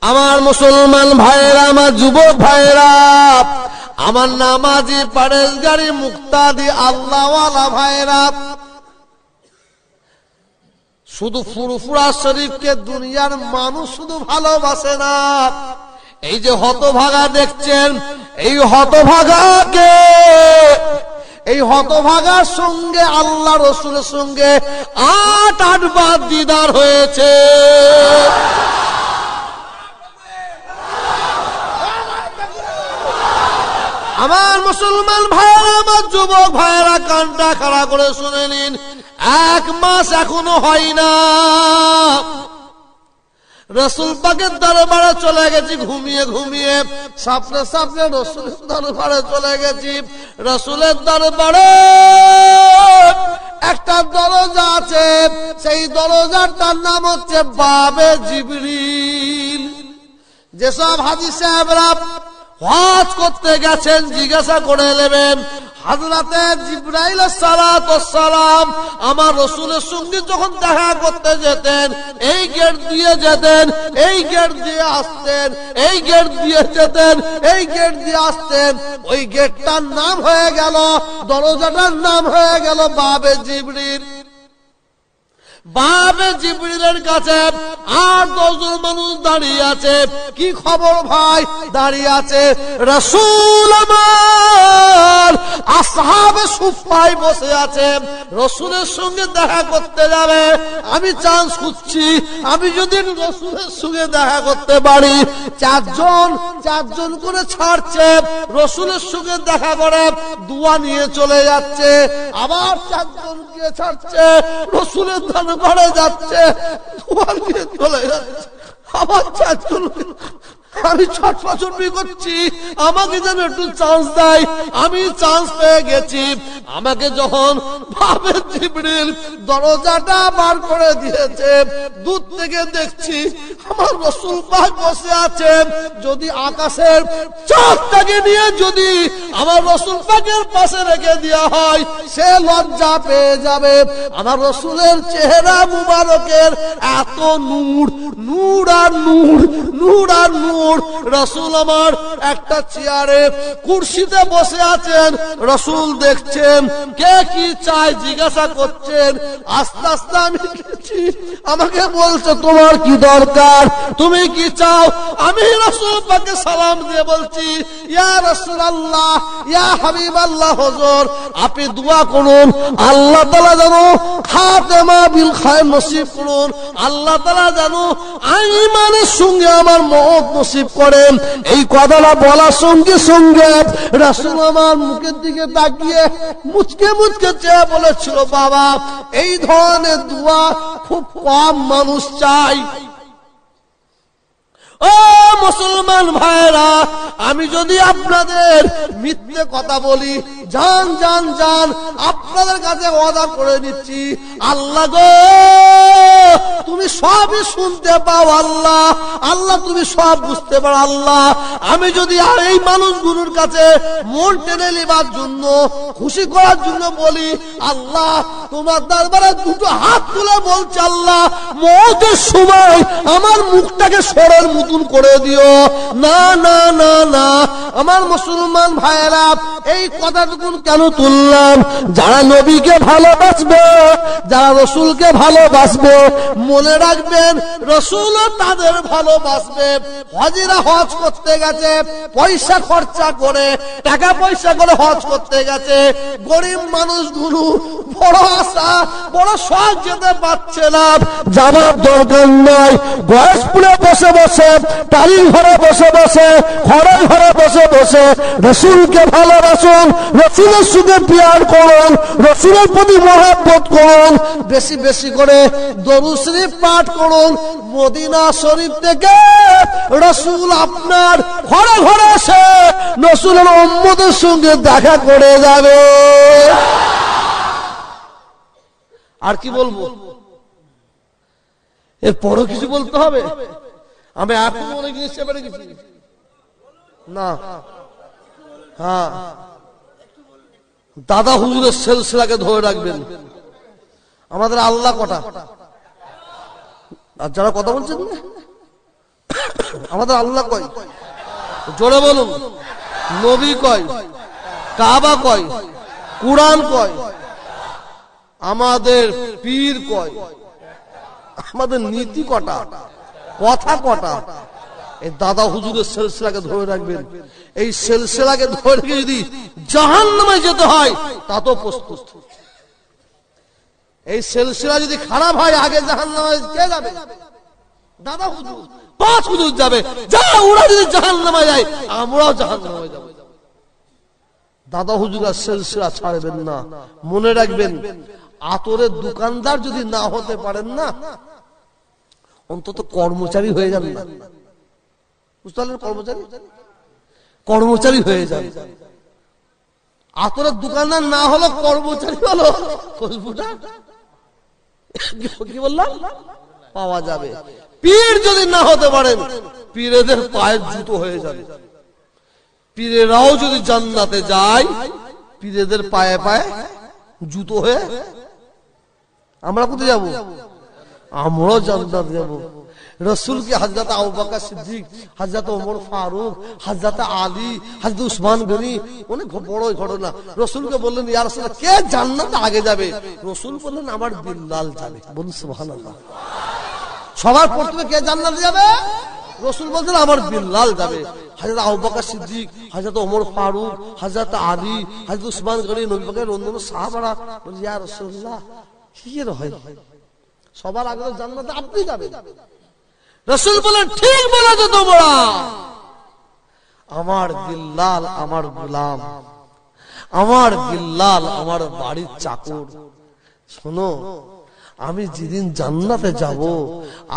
আমার মুসলমান ভাইয়েরা, আমার যুবক ভাইয়েরা, আমার নামাজি পরেশগারি মুক্তাদি আল্লাহওয়ালা ভাইয়েরা, শুধু ফুরফুরা শরীফকে দুনিয়ার মানুষ শুধু ভালোবাসে না। এই যে হতভাগা দেখছেন, এই হতভাগাকে, এই হতভাগার সঙ্গে আল্লাহ রসুলের সঙ্গে 8 বার দিদার হয়েছে। আমার মুসলমান ভাইয়েরা, আমার যুবক ভাইয়েরা, কানটা খাড়া করে শুনে নিন। 1 মাস এখনো হয় না, রসুল পাকের দরবারে চলে গেছি ঘুমিয়ে ঘুমিয়ে, স্বপ্নে স্বপ্নে রসুলের দরবারে চলে গেছি। রসুলের দরবারে একটা দরজা আছে, সেই দরজাটার নাম হচ্ছে বাবে জিবরিল। যেসব হাজী সাহেবরা হজ করতে গেছেন, জিজ্ঞাসা করে নেবেন, হযরতে জিবরাইল আলাইহিস সালাম আমার রাসূলের সঙ্গে যখন দেখা করতে যেতেন, এই গেট দিয়ে যেতেন, এই গেট দিয়ে আসতেন, এই গেট দিয়ে যেতেন, এই গেট দিয়ে আসতেন। ওই গেটটার নাম হয়ে গেল, দরজাটার নাম হয়ে গেল বাবে জিবরিল। বাবে জিবরিলের কাছে আর 10 জন মানুষ দাঁড়িয়ে আছে। কি খবর ভাই? দাঁড়িয়ে আছে রাসূল আমার আসহাবে সুফায় বসে আছে, রাসূলের সঙ্গে দেখা করতে যাবে। আমি চান্স খুঁজছি, আমি যদি রাসূলের সঙ্গে দেখা করতে পারি। 4 জন করে ছাড়ছে, রাসূলের সঙ্গে দেখা করে দোয়া নিয়ে চলে যাচ্ছে। আবার 4 জনকে ছাড়ছে, রাসূলের দরবারে যাচ্ছে, দোয়া নিয়ে চলে যাচ্ছে। আবার 4 জন। আমি ছটফটানি করছি, আমাকে যেন একটু চান্স দেয়। আমি চান্স পেয়ে গেছি। আমাকে যখন ভাবে জিবরিল দরজাটা বার করে দিয়েছে, দূর থেকে দেখছি আমার রাসূল পাক বসে আছেন। যদি আকাশের চাঁদটাকে নিয়ে যদি আমার রাসূল পাকের পাশে রেখে দেওয়া হয়, সে লজ্জা পেয়ে যাবে। আমার রাসূলের চেহারা মুবারকের এত নূর, নূর আর নূর, নূর আর নূর। রাসূল আমার একটা চেয়ারে কুরসিতে বসে আছেন, রাসূল দেখছেন কে কি চায় জিজ্ঞাসা করছেন। আস্তে আস্তে আমি দেখছি, আমাকে বলছে তোমার কি দরকার, তুমি কি চাও? আমি রাসূল পাকে সালাম দিয়ে বলছি ইয়া রাসূলুল্লাহ, ইয়া হাবিবাল্লাহ, হুজুর আপনি দোয়া করুন, আল্লাহ তাআলা যেন খাতেমা বিল খায়র নসিব করুন, আল্লাহ তাআলা যেন ঈমানের সঙ্গে আমার মওত নসিব করেন। এই কথাটা বলার সঙ্গে সঙ্গে রাসূল আমার মুখের দিকে তাকিয়ে মুচকে মুচকে চেয়ে বলেছিল, বাবা এই ধরনের দোয়া খুব কম মানুষ চায়। ও মুসলমান ভাইরা, আমি যদি আপনাদের মিথ্যে কথা বলি, জান জান জান আপনাদের কাছে ওয়াদা করে নিচ্ছি, আল্লাহ গো তুমি সবই শুনতে পাও, আল্লাহ আল্লাহ তুমি সব বুঝতে পারো। আল্লাহ আমি যদি আর এই মানুষগুলোর কাছে মন টেনে নেবার জন্য, খুশি করার জন্য বলি, আল্লাহ তোমার দরবারে দুটো হাত তুলে বলছে, আল্লাহ মওতের সময় আমার মুখটাকে সরের মতন করে দিও। না না না না, আমার মুসলমান ভাইয়েরা এই কথাটুকু কেন তুললাম? যারা নবীকে ভালোবাসবে, যারা রাসূলকে ভালোবাসবে, মনে রাখবেন রাসূলও তাদের ভালোবাসবে। হাজিরা হজ করতে গেছে, পয়সা খরচা করে, টাকা পয়সা করে হজ করতে গেছে। গরিব মানুষগুলো বড় আশা, বড় শখ যেতে পারছে না। যাবার দরকার নাই, গয়েশপুরে বসে বসে, টালির ঘরে বসে বসে, ঘরের ঘরে বসে বসে রাসূলকে ভালোবাসুন, রাসূলের সঙ্গে প্যার করুন, রাসূলের প্রতি মহব্বত করুন, বেশি বেশি করে দরুদ শরীফ পাঠ করুন। মদিনা শরীফ থেকে রাসূল আপনার ঘরে ঘরে এসে রাসূলের উম্মতের সঙ্গে দেখা করে যাবে। আর কি বলবো? এরপরও কিছু বলতে হবে? আমি এখন অনেক জিনিস পেরে গেছি না। হ্যাঁ, দাদা হুজুরের সিলসিলাকে ধরে রাখবেন। আমাদের আল্লাহ কটা? আর যারা কথা বলছেন আমাদের আল্লাহ কয়? জোরে বলুন। নবী কয়, কাবা কয়, কুরআন কয়, আমাদের পীর কয়, আমাদের নীতি কটা, কথা কটা? এই দাদা হুজুরের সিলসিলাকে ধরে রাখবেন। এই সিলসিলাকে ধরে রেখে যদি জাহান্নামে যেতে হয় তা তো প্রস্তুত। এই সিলসিলা যদি খারাপ হয়, আগে জাহান্নামে কে যাবে? দাদা হুজুর, 5 হুজুর যাবে। যা ওরা যদি জাহান্নামে যায়, আমরাও জাহান্নামে যাব। দাদা হুজুরের সিলসিলা ছাড়বেন না। মনে রাখবেন, আতরের দোকানদার যদি না হতে পারেন না, অন্তত কর্মচারী হয়ে যান না। বুঝতে পারলেন? কর্মচারী হয়ে যান। আতরের দোকানদার না হলো, কর্মচারী হলো, খুশবুটা কি বললাম পাওয়া যাবে। পীর যদি না হতে পারেন, পীরেদের পায়ের জুতো হয়ে যাবে। পীরেরাও যদি জান্নাতে যায়, পীরেদের পায়ে পায়ে জুতো হয়ে আমরা কোথায় যাব? আমরাও জান্নাতে যাব। রাসূলকে হযরত আবু বকর সিদ্দিক, হযরত ওমর ফারুক, হযরত আলী, হযরত উসমান গনি, অনেক বড় ঘটনা। রাসূলকে বললেন, ইয়া রাসূলুল্লাহ, কে জান্নাতে আগে যাবে? রাসূল বললেন, আমার বিল্লাল যাবে। বলুন সুবহানাল্লাহ। সবার প্রথমে কে জান্নাতে যাবে? রাসূল বলছেন আমার বিল্লাল যাবে। হযরত আবু বকর সিদ্দিক, হযরত ওমর ফারুক, হযরত আলী, হযরত উসমান গনি, নবী পাকের অন্যান্য সাহাবারা বলে ইয়া রাসূলুল্লাহ কি এর হয়? সবার আগে জান্নাতে আপনি যাবেন। রাসূল বলেন ঠিক বলেছো তোমরা। আমার বিল্লাল আমার গোলাম, আমার বিল্লাল আমার বাড়ির চাকর। শোনো, আমি যেদিন জান্নাতে যাব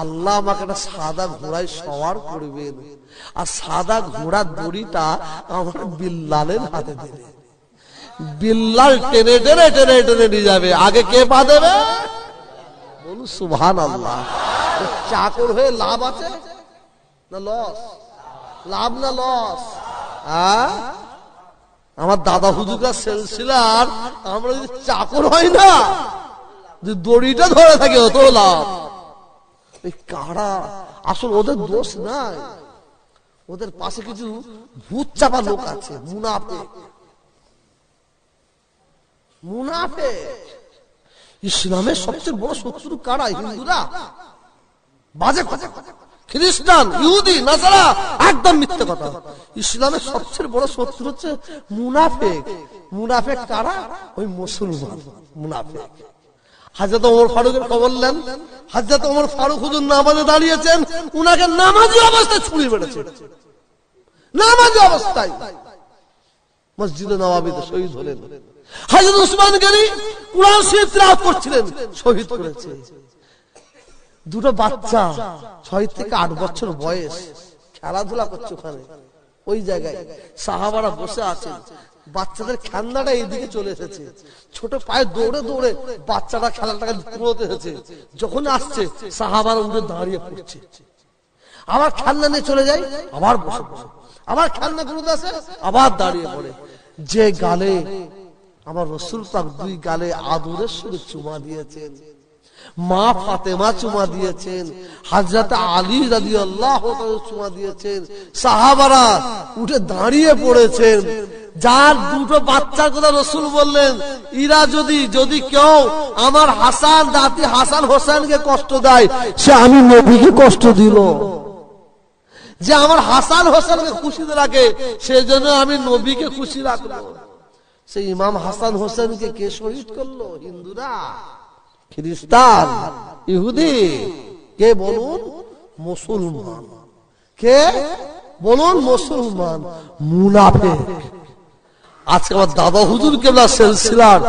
আল্লাহ আমাকে একটা সাদা ঘোড়ায় সওয়ার করবেন, আর সাদা ঘোড়ার দড়িটা আমার বিল্লালের হাতে দেবে। বিল্লাল টেনে টেনে টেনে টেনে নিয়ে যাবে। আগে কে পা দেবে? বলুন সুবহানাল্লাহ। চাকর হয়ে লাভ আছে না লস? লাভ না লস? আমার দাদা হুজুরকার সিলসিলার আমরা যদি চাকর হয় না, যদি দড়িটা ধরে থাকে অত লাভ। কারা আসল ওদের দোষ নাই, ওদের পাশে কিছু ভূত চাপা লোক আছে, মুনাফিক। মুনাফিক ইসলামের সবচেয়ে বড় শত্রু কারা? হিন্দুরা, বাজে কথা, খ্রিস্টান, ইহুদি, নাসারা, একদম মিথ্যে কথা। ইসলামের সবচেয়ে বড় শত্রু হচ্ছে মুনাফিক। মুনাফিক কারা? ওই মুসলমান মুনাফিক। হযরত ওমর ফারুকের খবর নেন। হযরত ওমর ফারুক হুজুর নামাজে দাঁড়িয়েছেন, উনাকে নামাজি অবস্থায় ছুরি মেরেছে। নামাজি অবস্থায় মসজিদে নববীতে শহীদ হলেন। হযরত উসমান গনি কুরআন শরীফ তেলাওয়াত করছিলেন, শহীদ করেছে। দুটো বাচ্চা 6 থেকে 8 বছর বয়স খেলাধুলা করছে ওখানে, ওই জায়গায় সাহাবারা বসে আছেন। বাচ্চাদের খেলনাটা এইদিকে চলে এসেছে, ছোট পায়ে দৌড়ে দৌড়ে বাচ্চাটা খেলাটাকে কুড়োতে এসেছে। যখন আসছে সাহাবারা উঠে দাঁড়িয়ে পড়ছে, আবার খেলনা নিয়ে চলে যায়, আবার বসে বসে, আবার খেলনা কুড়োতে আসে, আবার দাঁড়িয়ে পড়ে। যে গালে আমার রাসূল পাক 2 গালে আদরের সঙ্গে চুমা দিয়েছেন, মা ফাতেমা চুমা দিয়েছেন, হযরত আলী রাদিয়াল্লাহু তাআলা চুমা দিয়েছেন, সাহাবারা উঠে দাঁড়িয়ে পড়েছেন। যার দুটো বাচ্চার কথা রাসূল বললেন, ইরা যদি কেউ আমার হাসান দাতি হাসান হোসেনকে কষ্ট দেয়, সে আমি নবীকে কষ্ট দিল। যে আমার হাসান হোসেনকে খুশিতে রাখে, সেজন্য আমি নবীকে খুশি রাখলো। সেই ইমাম হাসান হোসেনকে কে শহীদ করলো? হিন্দুরা, খ্রিস্টান, ইহুদি। কে বলুন? মুসলমান। কে বলুন? মুসলমান। মুনাফিক। আজকে আমার দাদা হুজুর কেবলা সিলসিলার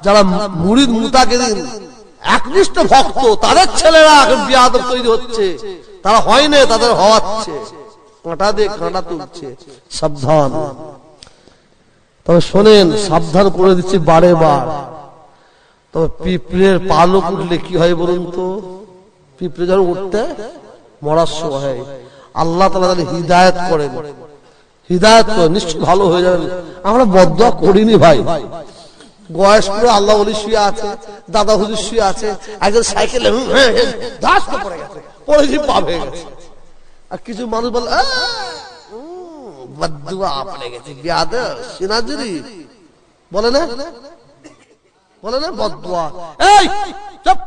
যারা মুরিদ মুতাকিদিন একনিষ্ঠ ভক্ত, তাদের ছেলেরা এখন বিয়াদব তৈরি হচ্ছে। তারা হয় না, তাদের হওয়াচ্ছে, কাঁটা দিয়ে কাঁটা তুলছে। সাবধান। তবে শোনেন, সাবধান করে দিচ্ছি বারে বার। তবে পিঁপড়ের পালক উঠলে কি হয় বলুন তো? পিঁপড়ে যখন উঠতে মরার সময় হয়, আল্লাহ তাআলা তাদের হিদায়াত করেন, হিদায়াত করে নিশ্চয় ভালো হয়ে যাবেন। আমরা বদদোয়া করিনি ভাই। বয়স্ক আল্লাহ ওলি শুয়ে আছে, দাদা হুজুর শুয়ে আছে, একজন সাইকেলে ধাস করে পড়ে গেছে, পড়ে পা ভেঙে গেছে। আর কিছু মানুষ বলে বদদোয়া পড়ে গেছে, বিয়াদব সিনাজুরি বলে না, বলে না বদদোয়া। এই চুপ,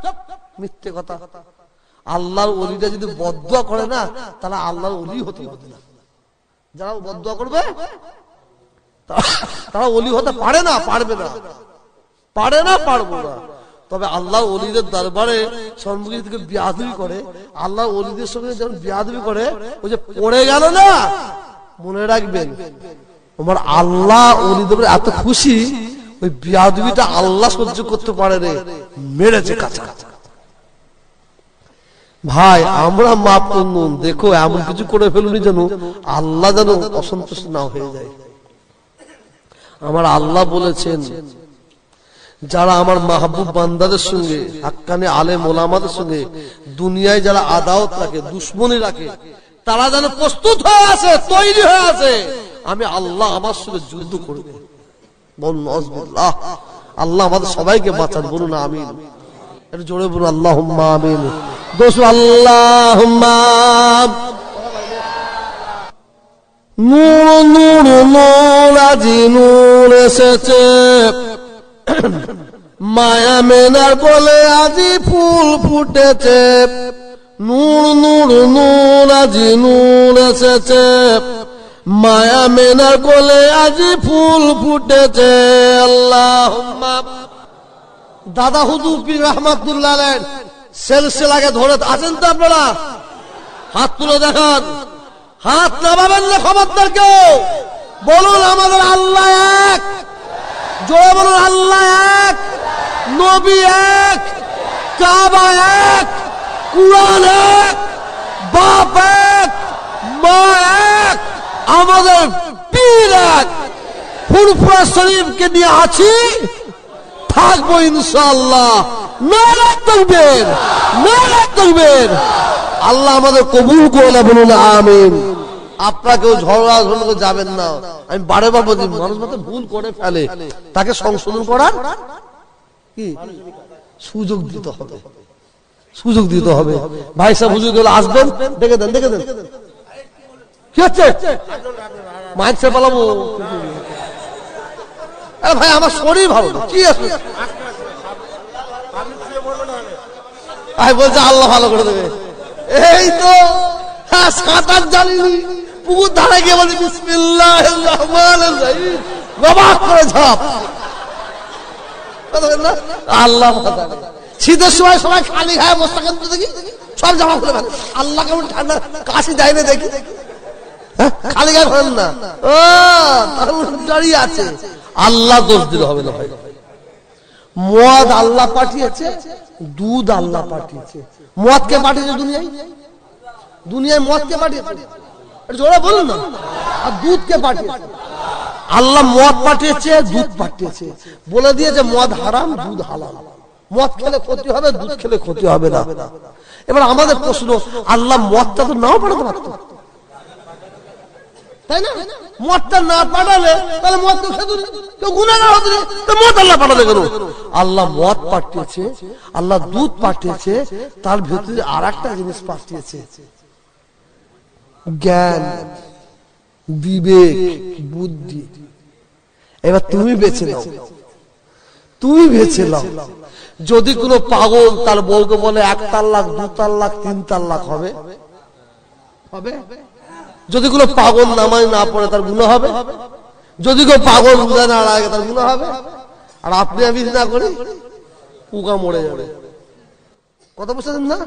মিথ্যে কথা। আল্লাহর ওলিটা যদি বদদোয়া করে না, তাহলে আল্লাহর ওলি হতে হবে না। যারা বদদোয়া করবে তারা ওলি হতে পারে না, পারবে না, পারে না, পারবো না। তবে আল্লাহ ওলিদের দরবারে সম্মুখী থেকে বিয়াদবি করে, আল্লাহ ওলিদের সঙ্গে যখন বিয়াদবি করে, ওই যে পড়ে গেল না, মনে রাখবেন আমার আল্লাহ ওলিদের এত খুশি, ওই বিয়াদবিটা আল্লাহ সহ্য করতে পারে রে, মেরেছে কাঁচা। ভাই আমরা মাপ করুন, দেখো এমন কিছু করে ফেলুনি যেন আল্লাহ যেন অসন্তুষ্ট না হয়ে যায়। আমার আল্লাহ বলেছেন, যারা আমার মাহবুব বান্দাদের সঙ্গে, হাক্কানি আলেম ওলামাদের সঙ্গে দুনিয়ায় যারা আদাওয়াত রাখে, দুশ্মনী রাখে, তারা যেন প্রস্তুত হয়ে আছে, তৈরি হয়ে আছে, আমি আল্লাহ আমার সঙ্গে যুদ্ধ করব। বলুন আল্লাহ, আল্লাহ আমাদের সবাইকে বাঁচান, বলুন আমিন। একটু জোরে বলুন আল্লাহুম্মা আমিন। দোষ আল্লাহুম্মা। নূর নূর নূর আজি নূর এসেছে, মায়া মেনার বলে আজি ফুল ফুটেছে, নূর নূর নূর আজি নূর এসেছে, মায়া মেনার কোলে আজি ফুল ফুটেছে। আল্লাহুম্মা। দাদা হুজুর পীর রহমাতুল্লাহ আলাইহি সিলসিলাকে ধরে আছেন তো আপনারা? হাত তুলে দেখান, হাত নামাবেন না খবরদার কেউ। বলুন আমাদের আল্লাহ এক, জোরে বলুন আল্লাহ এক, নবী এক, কাবা এক, কুরআন এক, বাপ এক, মা এক, আমাদের পীর এক। ফুরফুরা শরীফকে নিয়ে আছি, থাকবো ইনশাআল্লাহ। নারে তাকবীর, নারে তাকবীর। আল্লাহ আমাদের কবুল করে বলুন আমিন। আপনাকেও ঝগড়া ঝগড়া যাবেন না। আমি বারে বার বলছি, মানুষ মাত্র ভুল করে ফেলে, তাকে সংশোধন করার কি সুযোগ দিতে হবে, সুযোগ দিতে হবে। ভাই সাহেব হুজুর গুলো আসবেন, দেখে দেন, দেখে দেন কি হচ্ছে। মাইক সে পালাবো। আরে ভাই আমার শরীর ভালো না, কি আছে বলছে আল্লাহ ভালো করে দেবে। এই তো সাঁতার জানিনি, পুকুর ধারে গিয়ে বলছি বিসমিল্লাহির রহমানির রহিম, অবাক করে ঝাঁপ। আল্লাহ শীতের সময় সবাই খালি খায় বস্তা কেন্দ্র দেখি, সব জামা খুলে ফেলে। আল্লাহ কেমন ঠান্ডা, কাশি যায় না দেখি, খালি গায়ে ফেলেন না। ও দাঁড়িয়ে আছে, আল্লাহ দোষ দিলে হবে না ভাই। মদ আল্লাহ পাঠিয়েছে, দুধ আল্লাহ পাঠিয়েছে। মদকে পাঠিয়েছে দুনিয়ায়, দুনিয়ায় মদকে পাঠিয়েছে, জোরে বলুন না। আর দুধকে পাঠিয়েছে আল্লাহ, মদ পাঠিয়েছে, দুধ পাঠিয়েছে, বলে দিয়েছে মদ হারাম, দুধ হালাল। মদ খেলে ক্ষতি হবে, দুধ খেলে ক্ষতি হবে না। এবার আমাদের প্রশ্ন, আল্লাহ মদটা তো নাও পাঠাতে পারত, তাই না? মদটা না পাঠালে তাহলে মদ তো খেত, কেউ গুনাহগার হতো না, তো মদ আল্লাহ পাঠালে কেন? আল্লাহ মদ পাঠিয়েছে, আল্লাহ দুধ পাঠিয়েছে, তার ভিতরে আর একটা জিনিস পাঠিয়েছে, জ্ঞান, বিবেক, বুদ্ধি। এবার তুমি বেছে নাও, তুমি বেছে নাও। যদি কোনো পাগল তার বউকে বলে 1 তালাক 2 তালাক 3 তালাক হবে, হবে? যদি কোনো পাগল নামাজ না পড়ে তার গুনাহ হবে? যদি কেউ পাগল রোজা না রাখে তার গুনাহ হবে? আর আপনি আমি না করি, পোকা মরে যাবে। কথা বুঝছেন না?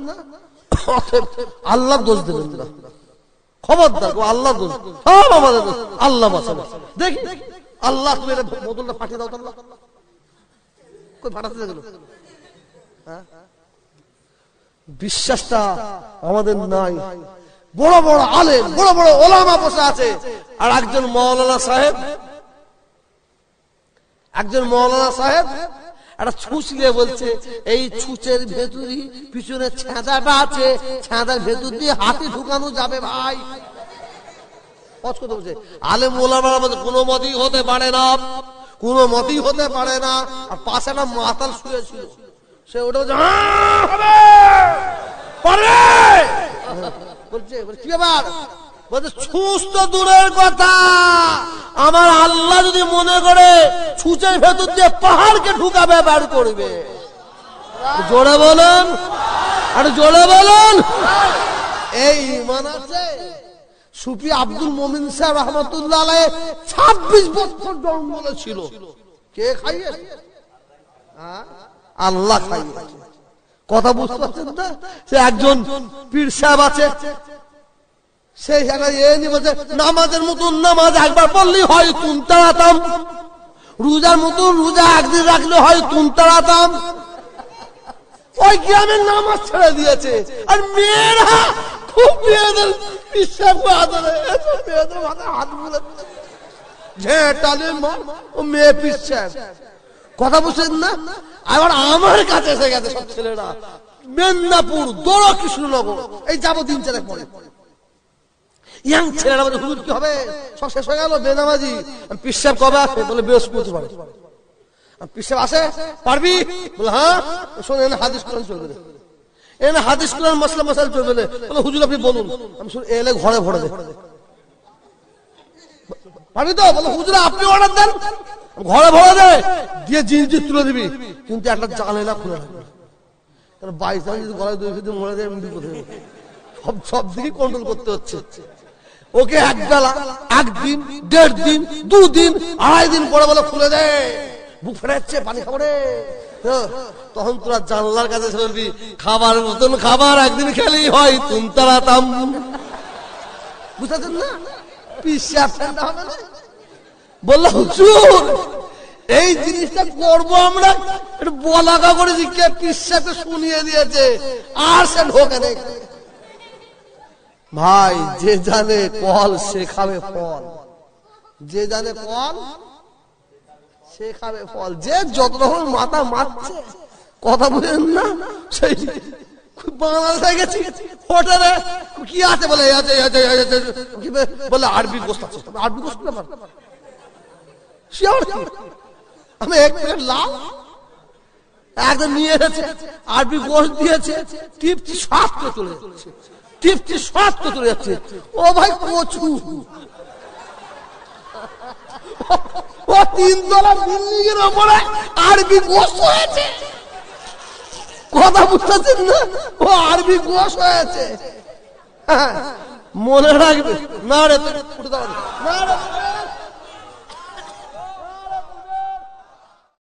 আল্লাহ দোষ দেবেন না, খবরদার। আল্লাহ দোষ, সব আমাদের দোষ। আল্লাহ বাঁচাবে। দেখি আল্লাহ তুমি এটা বোতলটা ফাটিয়ে দাও, আল্লাহ কই ফাটাতে গেল? বিশ্বাসটা আমাদের নাই। বড় বড় আলেম, বড় বড় ওলামা বসে আছে, আর একজন মাওলানা সাহেব, একজন মাওলানা সাহেব একটা ছুঁচ নিয়ে বলছে, এই ছুঁচের ভেতরে পিছনে ছেঁদাটা আছে, ছেঁদার ভেতর দিয়ে হাতি ঢুকানো যাবে ভাই। আলেম ওলামার মধ্যে কোনো মতই হতে পারে না, কোনো মতই হতে পারে না। আর পাশে একটা মাতাল শুয়েছিল, সে ওটা বলছে কি ব্যাপার? বলছে ছুঁচ তো দূরের কথা, আমার আল্লাহ যদি মনে করে ছুঁচের ভেতর দিয়ে পাহাড়কে ঢুকাবে, বার করবে। জোরে বলেন, আর জোরে বলেন। এই ঈমান আছে। সুফি আব্দুল মুমিন সাহেব রহমাতুল্লাহ আলাইহি 26 বছর জঙ্গলে ছিল। কে খাইয়েছে? আল্লাহ খাইয়েছে। কথা বুঝতে পারছেন না? সে একজন পীর সাহেব আছে, সেই বলছে নামাজের মতন নামাজ একবার পড়লেই হয় তুনতারাতাম, রোজার মতন রোজা একদিন রাখলে হয় তুনতারাতাম। ওই গ্রামের নামাজ ছেড়ে দিয়েছে, আর মেয়েরা খুব মেয়েদের পিসাবকে আদরে, মেয়েদের মাথায় হাত বুলে ঝেঁটালে মার, ও মেয়ে পিসাব। কথা বুঝছেন না? আবার আমার কাছে এসে গেছে সব ছেলেরা, মেদিনীপুর, দৌড়, কৃষ্ণনগর, এই যাবো 3-4 পরে ইয়াং ছেলেরা বলে হুজুর কি হবে, সব শেষ হয়ে গেল, বেনামাজি। পিসাব কবে আসে? বলে বৃহস্পতিবার। পিসাব আসে, পারবি? বলে হ্যাঁ। শোন, এনে হাদিস কোরআন চলবে, এনে হাদিস কোরআন মশলা মশাল চলবে। বলে হুজুর আপনি বলুন। আমি শুন, এলে ঘরে ভরে দে, পারবি তো? বলে হুজুর আপনি অর্ডার দেন, ঘরে ভরে দে, দিয়ে জিনিস তুলে দিবি, কিন্তু একটা জানালা খুলে রাখবি। 22 যদি গলায় দই ফেলে মরে যায়, এমনি কোথায় সব দিকে কন্ট্রোল করতে হচ্ছে। ওকে এক বেলা, একদিন, 1.5 দিন, 2 দিন, 2.5 দিন পরে বলে খুলে দে, বুক ফেরাচ্ছে, পানি খাবো রে। তখন তোরা জানলার কাছে বলবি, খাবার মতন খাবার একদিন খেলেই হয় তুমি তারা তাম। বুঝতে না? পিসাব ঠান্ডা হবে না। বললো হুজুর এই জিনিসটা করবো আমরা, একটু বলাকা করেছি, কে পিসাবকে শুনিয়ে দিয়েছে, আর সে ঢোকে নেই। ভাই যে জানে কল সে খাবে ফল, যে জানে কল সে খাবে ফল। যে যত রকম মাথা মারছে, কথা বুঝেন না, সেই বাংলাদেশে গেছি হোটেলে কি আছে বলে, বলে আরবি গোস্ত আছে, আরবি গোস্ত আমি এক প্লেট লাল একদম নিয়ে এসেছে, আরবি গোস্ত দিয়েছে, টিপটি সব চলে যাচ্ছে, টিপটি সব চলে যাচ্ছে। ও ভাই কচু, ও 3 তলা বিল্ডিং এর উপরে আরবি গোস্ত হয়েছে, কথা বুঝতেছেন না? ও আরবি গোস্ত হয়েছে। মনে রাখবে না রে, উঠে দাঁড়াবে না রে।